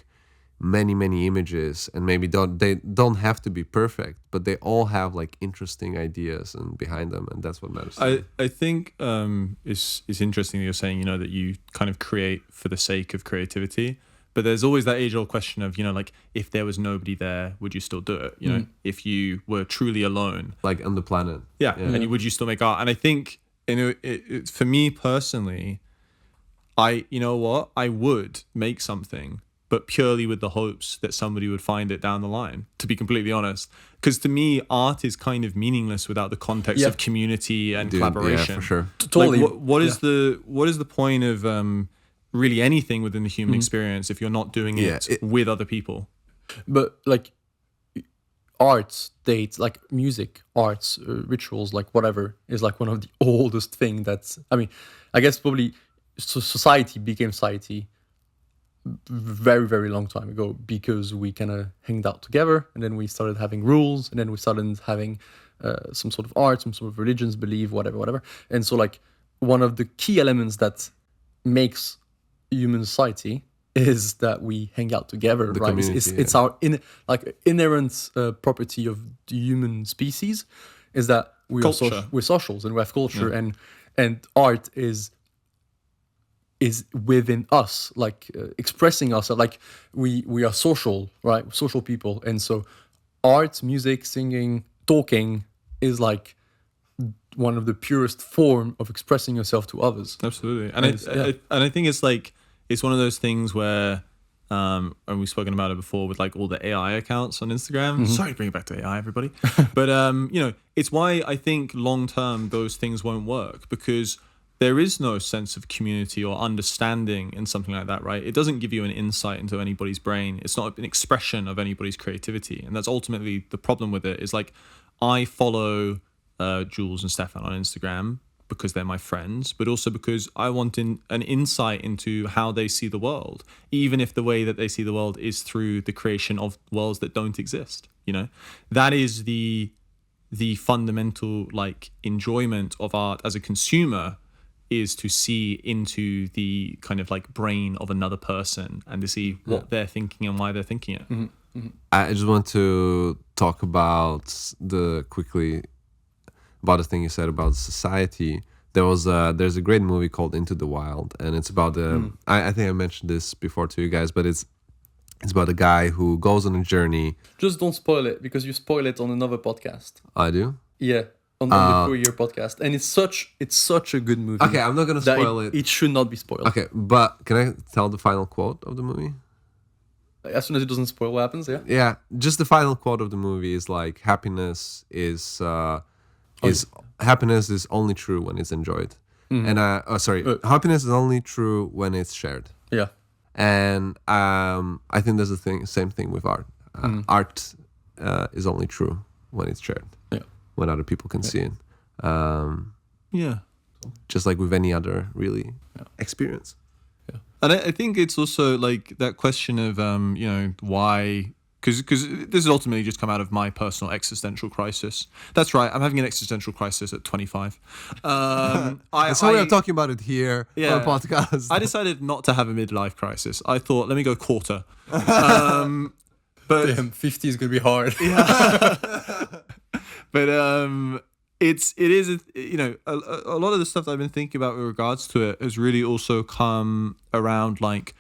many images, and maybe they don't have to be perfect, but they all have like interesting ideas and behind them, and that's what matters. I think it's interesting that you're saying, that you kind of create for the sake of creativity, but there's always that age-old question of, like, if there was nobody there, would you still do it? If you were truly alone, like on the planet, and would you still make art? And I think, for me personally, I would make something, but purely with the hopes that somebody would find it down the line, to be completely honest. Because to me, art is kind of meaningless without the context of community and collaboration. Yeah, for sure. Totally. Like, what is the point of really anything within the human experience if you're not doing it with other people? But like arts, dates, like music, arts, rituals, like whatever, is like one of the oldest thing that's, I mean, I guess probably society became society very, very long time ago, because we kind of hanged out together, and then we started having rules, and then we started having some sort of art, some sort of religions, belief, whatever. And so like one of the key elements that makes human society is that we hang out together, right? It's our inherent property of the human species, is that we're socials, and we have culture, and art is within us, like expressing ourselves. Like we are social, right? Social people. And so art, music, singing, talking is like one of the purest form of expressing yourself to others. Absolutely. And I think it's like, it's one of those things where, and we've spoken about it before with like all the AI accounts on Instagram. Sorry to bring it back to AI, everybody. But, it's why I think long term those things won't work, because there is no sense of community or understanding in something like that, right? It doesn't give you an insight into anybody's brain. It's not an expression of anybody's creativity. And that's ultimately the problem with it, is like, I follow Jules and Stefan on Instagram because they're my friends, but also because I want an insight into how they see the world, even if the way that they see the world is through the creation of worlds that don't exist. You know, that is the fundamental like enjoyment of art as a consumer, is to see into the kind of like brain of another person and to see what they're thinking and why they're thinking it. I just want to talk about the thing you said about society. There's a great movie called Into the Wild, and it's about I think I mentioned this before to you guys, but it's about a guy who goes on a journey. Just don't spoil it, because you spoil it on another podcast. I do? Yeah, on the Courier podcast, and it's such a good movie. Okay, I'm not gonna spoil it. It should not be spoiled. Okay, but can I tell the final quote of the movie? As soon as it doesn't spoil what happens, yeah. Yeah, just the final quote of the movie is like, happiness is happiness is only true when it's enjoyed. And happiness is only true when it's shared. Yeah. And I think there's same thing with art. Art is only true when it's shared. Yeah. When other people can see it. Yeah. Just like with any other really experience. Yeah. And I think it's also like that question of, you know, why, because this has ultimately just come out of my personal existential crisis. That's right, I'm having an existential crisis at 25. I'm talking about it here on a podcast. I decided not to have a midlife crisis. I thought, let me go quarter. But damn, 50 is gonna be hard. Yeah. But it is you know, a lot of the stuff that I've been thinking about with regards to it has really also come around, like,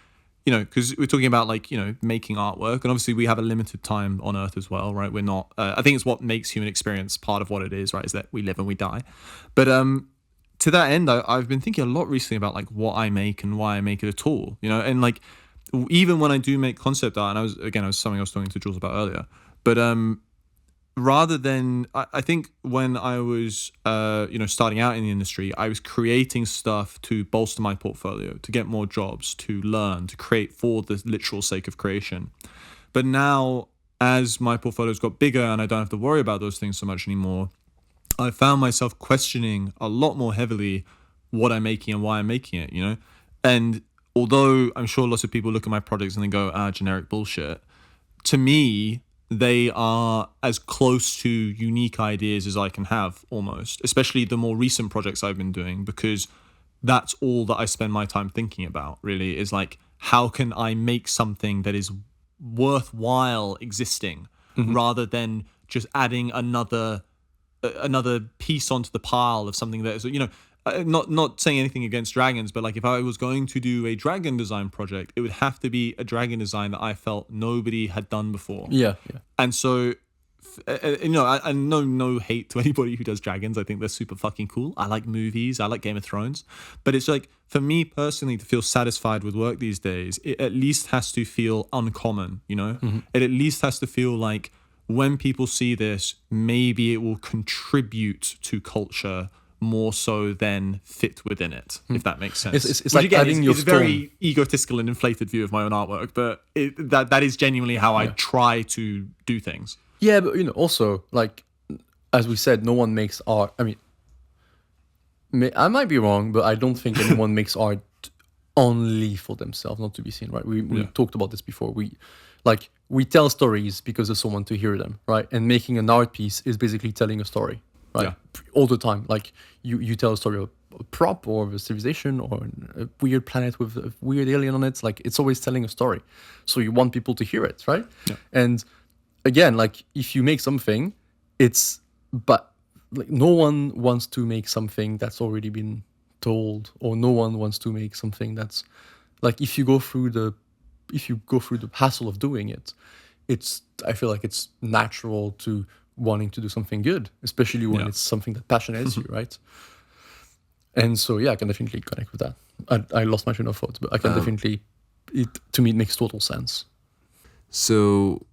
you know, because we're talking about, like, you know, making artwork, and obviously we have a limited time on Earth as well, right? We're not I think it's what makes human experience part of what it is, right, is that we live and we die. But to that end, I've been thinking a lot recently about like what I make and why I make it at all, you know. And like, even when I do make concept art, and I was something I was talking to Jules about earlier, but rather than, I think when I was you know, starting out in the industry, I was creating stuff to bolster my portfolio, to get more jobs, to learn, to create for the literal sake of creation. But now, as my portfolio's got bigger and I don't have to worry about those things so much anymore, I found myself questioning a lot more heavily what I'm making and why I'm making it, you know. And although I'm sure lots of people look at my projects and they go, generic bullshit, to me, they are as close to unique ideas as I can have, almost, especially the more recent projects I've been doing, because that's all that I spend my time thinking about, really, is like, how can I make something that is worthwhile existing, rather than just adding another piece onto the pile of something that is, you know, not saying anything against dragons, but like, if I was going to do a dragon design project, it would have to be a dragon design that I felt nobody had done before. Yeah. And so, you know, I know no hate to anybody who does dragons. I think they're super fucking cool. I like movies. I like Game of Thrones. But it's like, for me personally, to feel satisfied with work these days, it at least has to feel uncommon, you know? It at least has to feel like, when people see this, maybe it will contribute to culture more so than fit within it, if that makes sense. It's like again, adding your it's a very egotistical and inflated view of my own artwork, but that is genuinely how I try to do things. Yeah, but you know, also, like, as we said, no one makes art. I mean, I might be wrong, but I don't think anyone makes art only for themselves, not to be seen, right? We talked about this before. We tell stories because there's someone to hear them, right? And making an art piece is basically telling a story, right? Yeah. All the time. Like, you tell a story of a prop or of a civilization or a weird planet with a weird alien on it. Like, it's always telling a story. So you want people to hear it, right? Yeah. And again, like, if you make something, but like, no one wants to make something that's already been told, or no one wants to make something that's like, if you go through the hassle of doing it, I feel like it's natural to wanting to do something good, especially when it's something that passionates you, right? And so, yeah, I can definitely connect with that. I lost my train of thought, but I can definitely, to me, it makes total sense. So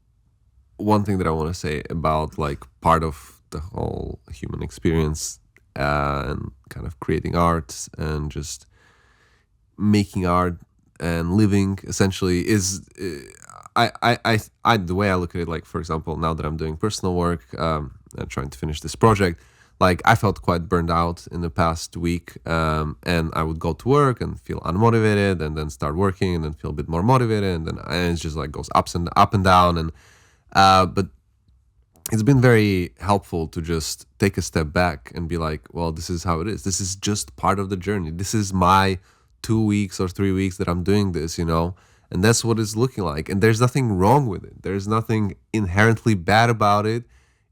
one thing that I want to say about, like, part of the whole human experience and kind of creating art and just making art and living essentially is I the way I look at it, like for example, now that I'm doing personal work and trying to finish this project, like I felt quite burned out in the past week, and I would go to work and feel unmotivated, and then start working and then feel a bit more motivated, and it's just like goes up and down, and but it's been very helpful to just take a step back and be like, well, this is how it is. This is just part of the journey. This is my 2 weeks or 3 weeks that I'm doing this, and that's what it's looking like. And there's nothing wrong with it. There's nothing inherently bad about it.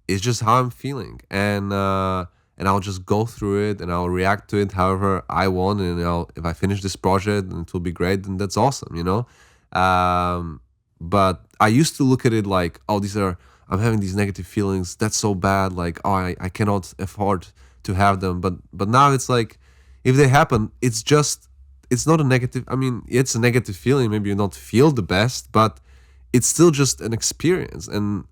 It's just how I'm feeling, and I'll just go through it and I'll react to it however I want. And if I finish this project and it will be great, then that's awesome, But I used to look at it like, oh, I'm having these negative feelings. That's so bad. Like, oh, I cannot afford to have them. But now it's like, if they happen, it's not a negative. I mean, it's a negative feeling. Maybe you not feel the best, but it's still just an experience and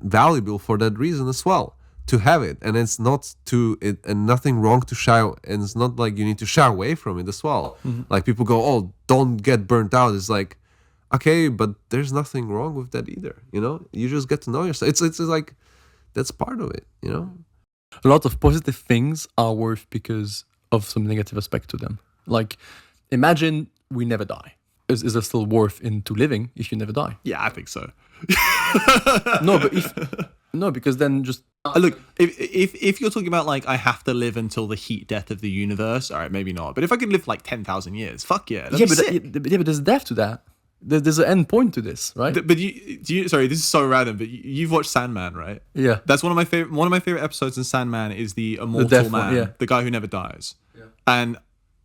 valuable for that reason as well to have it. And it's not and nothing wrong to shy. And it's not like you need to shy away from it as well. Mm-hmm. Like people go, oh, don't get burnt out. It's like, okay, but there's nothing wrong with that either. You just get to know yourself. It's like, that's part of it, A lot of positive things are worth because of some negative aspect to them. Like, imagine we never die. Is there still worth into living if you never die? Yeah, I think so. No, because then just look, if you're talking about like I have to live until the heat death of the universe, all right, maybe not. But if I could live like 10,000 years, fuck yeah. But there's death to that. There's an end point to this, right? But sorry, this is so random. But you've watched Sandman, right? Yeah. That's one of my favorite episodes in Sandman is the immortal man, the guy who never dies. Yeah. And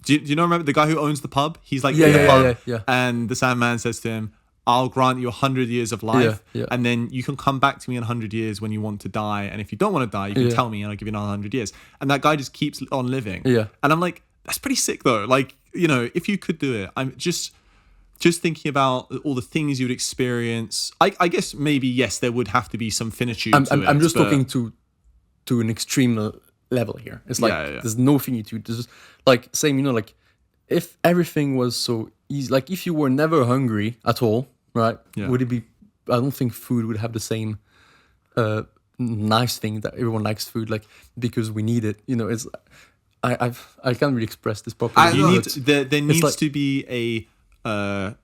do you remember the guy who owns the pub? He's like in the pub, yeah. And the Sandman says to him, "I'll grant you 100 years of life, and then you can come back to me in 100 years when you want to die. And if you don't want to die, you can tell me, and I'll give you another 100 years." And that guy just keeps on living. Yeah. And I'm like, that's pretty sick though. Like, if you could do it, I'm just thinking about all the things you would experience. I guess maybe yes, there would have to be some finitude. I'm just talking to an extreme level here. It's like there's no finitude. There's just, like same, like if everything was so easy, like if you were never hungry at all, right? Yeah. Would it be? I don't think food would have the same nice thing that everyone likes food, like because we need it. It's I can't really express this properly. There needs to be a.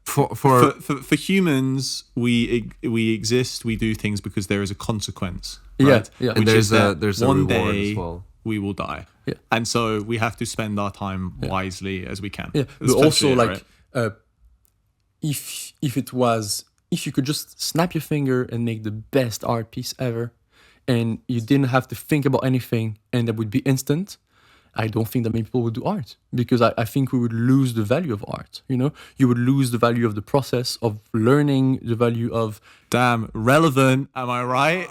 For humans, we exist. We do things because there is a consequence. Right? Yeah. And there's a one reward day as well. We will die. Yeah. And so we have to spend our time wisely as we can. Yeah. But also, like, if you could just snap your finger and make the best art piece ever, and you didn't have to think about anything, and that would be instant. I don't think that many people would do art because I think we would lose the value of art. You would lose the value of the process of learning, the value of. Damn, relevant. Am I right?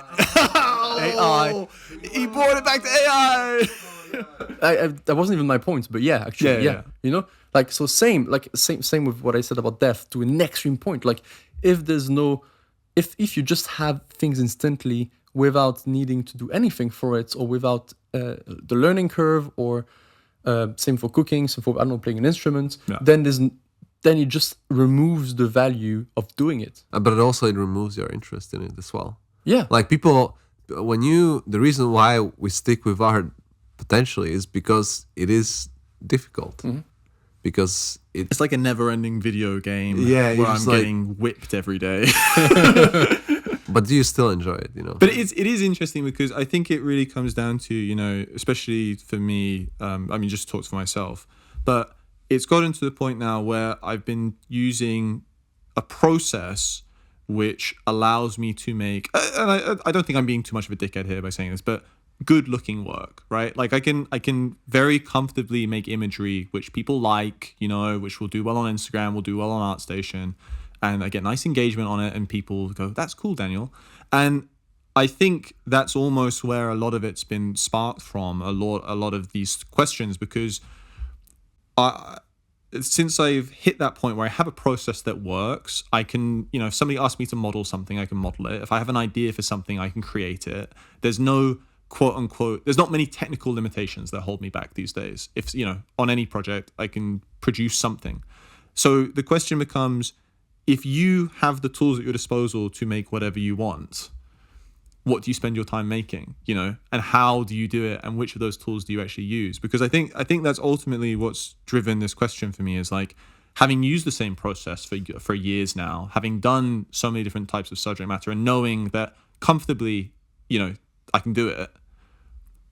AI. He brought it back to AI. That wasn't even my point, but actually, yeah. Like so, same with what I said about death to an extreme point. Like if you just have things instantly without needing to do anything for it, or without the learning curve, or same for cooking, same for playing an instrument, then it just removes the value of doing it. But it removes your interest in it as well. Yeah, like people, the reason why we stick with art potentially is because it is difficult. Mm-hmm. Because it's like a never-ending video game. Yeah, where I'm getting whipped every day. But do you still enjoy it? But it is interesting because I think it really comes down to especially for me. Just talk for myself, but it's gotten to the point now where I've been using a process which allows me to make. And I don't think I'm being too much of a dickhead here by saying this, but good-looking work, right? Like I can very comfortably make imagery which people like, which will do well on Instagram, will do well on ArtStation. And I get nice engagement on it, and people go, "That's cool, Daniel." And I think that's almost where a lot of it's been sparked from. A lot of these questions, because since I've hit that point where I have a process that works, I can, if somebody asks me to model something, I can model it. If I have an idea for something, I can create it. There's no quote unquote, there's not many technical limitations that hold me back these days. If, on any project, I can produce something. So the question becomes, if you have the tools at your disposal to make whatever you want, what do you spend your time making, and how do you do it, and which of those tools do you actually use? Because I think that's ultimately what's driven this question for me, is like, having used the same process for years now, having done so many different types of subject matter, and knowing that comfortably, I can do it,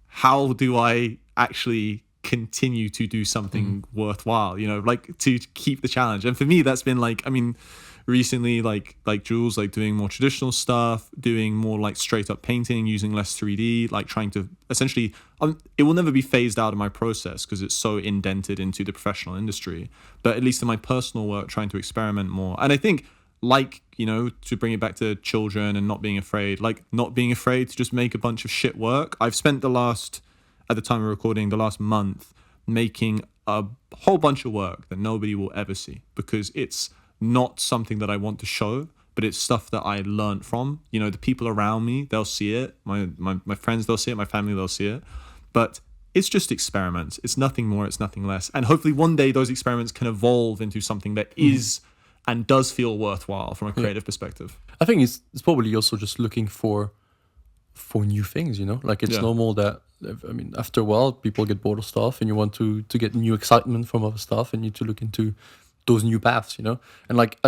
how do I actually continue to do something worthwhile, like to keep the challenge? And for me, that's been like, recently, like Jules, like doing more traditional stuff, doing more like straight up painting, using less 3D, like trying to essentially, it will never be phased out of my process because it's so indented into the professional industry, but at least in my personal work, trying to experiment more. And I think, like, to bring it back to children and not being afraid to just make a bunch of shit work. I've spent at the time of recording, the last month making a whole bunch of work that nobody will ever see, because it's not something that I want to show, but it's stuff that I learned from, the people around me, they'll see it. My friends, they'll see it. My family, they'll see it. But it's just experiments. It's nothing more. It's nothing less. And hopefully one day those experiments can evolve into something that is and does feel worthwhile from a creative perspective. I think it's probably also just looking for new things, like it's normal that, after a while people get bored of stuff and you want to get new excitement from other stuff, and you need to look into those new paths, and like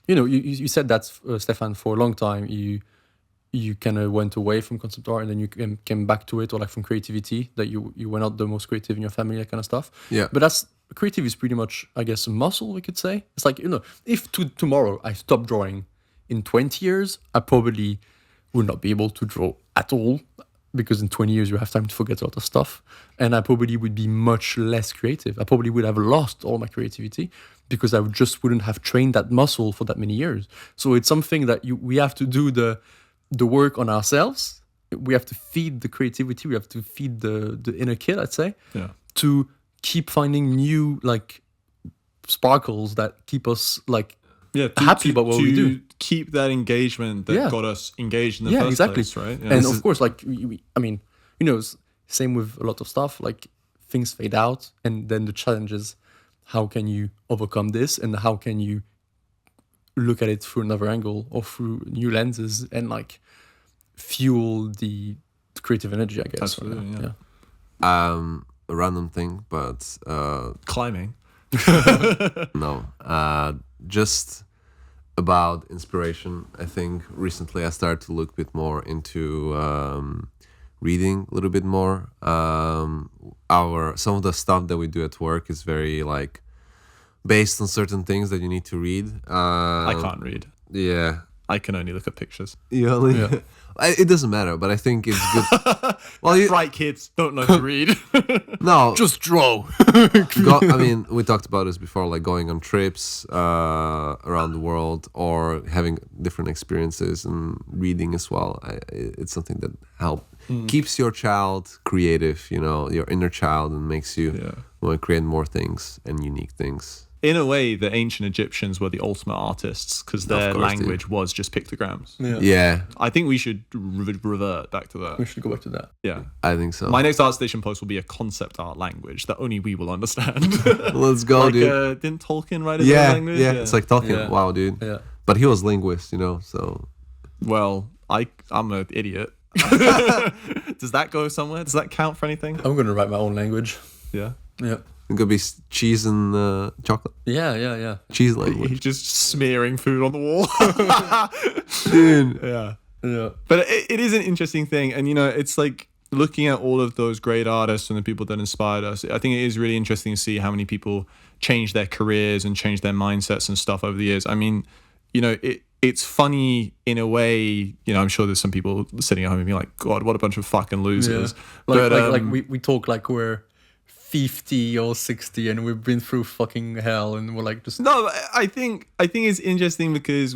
you said that, Stefan, for a long time you kind of went away from concept art and then you came back to it, or like from creativity, that you were not the most creative in your family, that kind of stuff. Yeah, but that's creative is pretty much, I guess, a muscle, we could say. It's like, if tomorrow I stop drawing, in 20 years I probably would not be able to draw at all, because in 20 years you have time to forget a lot of stuff, and I probably would be much less creative. I probably would have lost all my creativity because I just wouldn't have trained that muscle for that many years. So it's something that we have to do the work on ourselves. We have to feed the creativity. We have to feed the inner kid, I'd say, to keep finding new like sparkles that keep us like happy about what we do. Keep that engagement that got us engaged in the first place, right? Yeah. And of course, like same with a lot of stuff. Like things fade out, and then the challenge is, how can you overcome this, and how can you look at it through another angle or through new lenses, and like fuel the creative energy, I guess. Absolutely, a random thing, but climbing. No, just about inspiration. I think recently I started to look a bit more into reading a little bit more. Some of the stuff that we do at work is very like based on certain things that you need to read. I can't read. Yeah, I can only look at pictures. Yeah. It doesn't matter, but I think it's good. Well, right, kids don't know to read. No, just draw. We talked about this before, like going on trips around the world, or having different experiences, and reading as well. It's something that keeps your child creative, your inner child, and makes you want to create more things and unique things. In a way, the ancient Egyptians were the ultimate artists, because their language was just pictograms. Yeah. I think we should revert back to that. We should go back to that. Yeah. I think so. My next ArtStation post will be a concept art language that only we will understand. Let's go, dude. Didn't Tolkien write his own language? Yeah, it's like Tolkien. Yeah. Wow, dude. Yeah. But he was linguist, so... Well, I'm an idiot. Does that go somewhere? Does that count for anything? I'm going to write my own language. Yeah. Yeah. It could be cheese and chocolate. Yeah. Cheese language. He's just smearing food on the wall. Dude. Yeah. Yeah. But it is an interesting thing. And, it's like looking at all of those great artists and the people that inspired us. I think it is really interesting to see how many people change their careers and change their mindsets and stuff over the years. I mean, it's funny in a way. I'm sure there's some people sitting at home and being like, God, what a bunch of fucking losers. Yeah. But, we talk like we're 50 or 60 and we've been through fucking hell, and we're like just... No, I think it's interesting because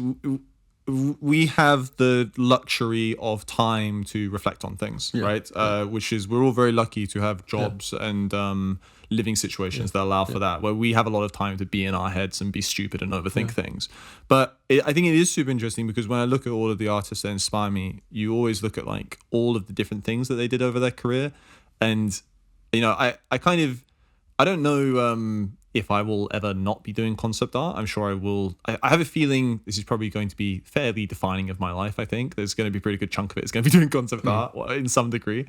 we have the luxury of time to reflect on things, right? Which is, we're all very lucky to have jobs and living situations that allow for that, where we have a lot of time to be in our heads and be stupid and overthink things. But I think it is super interesting because when I look at all of the artists that inspire me, you always look at like all of the different things that they did over their career. And, you know, I don't know if I will ever not be doing concept art. I'm sure I will. I have a feeling this is probably going to be fairly defining of my life. I think there's going to be a pretty good chunk of it is going to be doing concept art in some degree.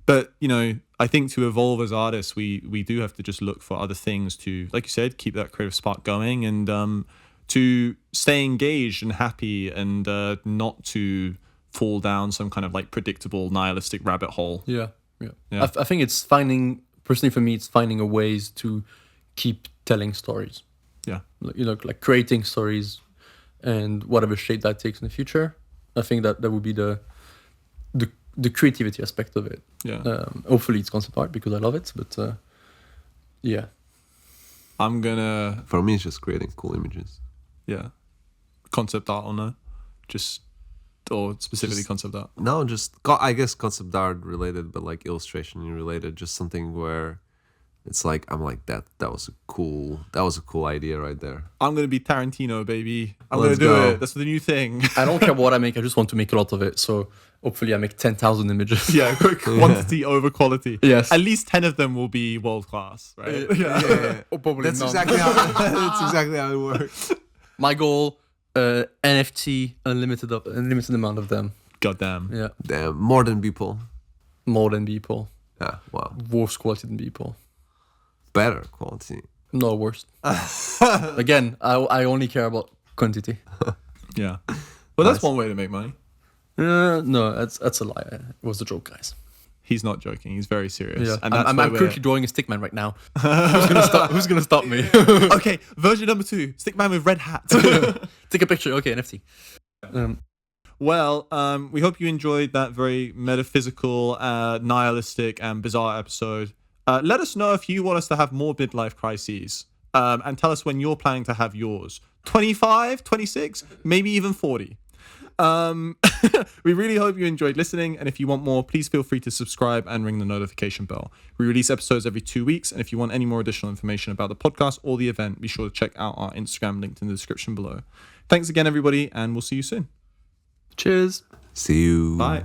But, you know, I think to evolve as artists, we do have to just look for other things to, like you said, keep that creative spark going and to stay engaged and happy and not to fall down some kind of like predictable nihilistic rabbit hole. Yeah. I think it's finding, personally for me, it's finding a ways to keep telling stories. Yeah. You know, like creating stories and whatever shape that takes in the future. I think that would be the creativity aspect of it. Yeah. Hopefully it's concept art because I love it, but yeah. For me, it's just creating cool images. Yeah. Concept art or no? Or specifically concept art? No, I guess concept art related, but like illustration related, just something where it's like, I'm like, that was a cool idea right there. I'm going to be Tarantino, baby. I'm going to do it. That's the new thing. I don't care what I make. I just want to make a lot of it. So hopefully I make 10,000 images. Yeah, quantity over quality. Yes. At least 10 of them will be world class, right? Yeah. Or probably That's none. exactly how it works. My goal, NFT, unlimited amount of them. Goddamn. Yeah. Damn, more than people. More than people. Yeah, wow. Worse quality than people. Better quality. No, worse. Again, I only care about quantity. Yeah. Well, that's one way to make money. No, that's a lie. It was a joke, guys. He's not joking. He's very serious. Yeah. And that's I'm where currently drawing a stickman right now. Who's gonna stop me? Okay, version number 2. Stickman with red hat. Take a picture. Okay, NFT. Well, we hope you enjoyed that very metaphysical, nihilistic, and bizarre episode. Let us know if you want us to have more midlife crises. And tell us when you're planning to have yours. 25, 26, maybe even 40. We really hope you enjoyed listening, and if you want more, please feel free to subscribe and ring the notification bell. We release episodes every 2 weeks, and if you want any more additional information about the podcast or the event, be sure to check out our Instagram linked in the description below. Thanks again, everybody, and we'll see you soon. Cheers. See you. Bye.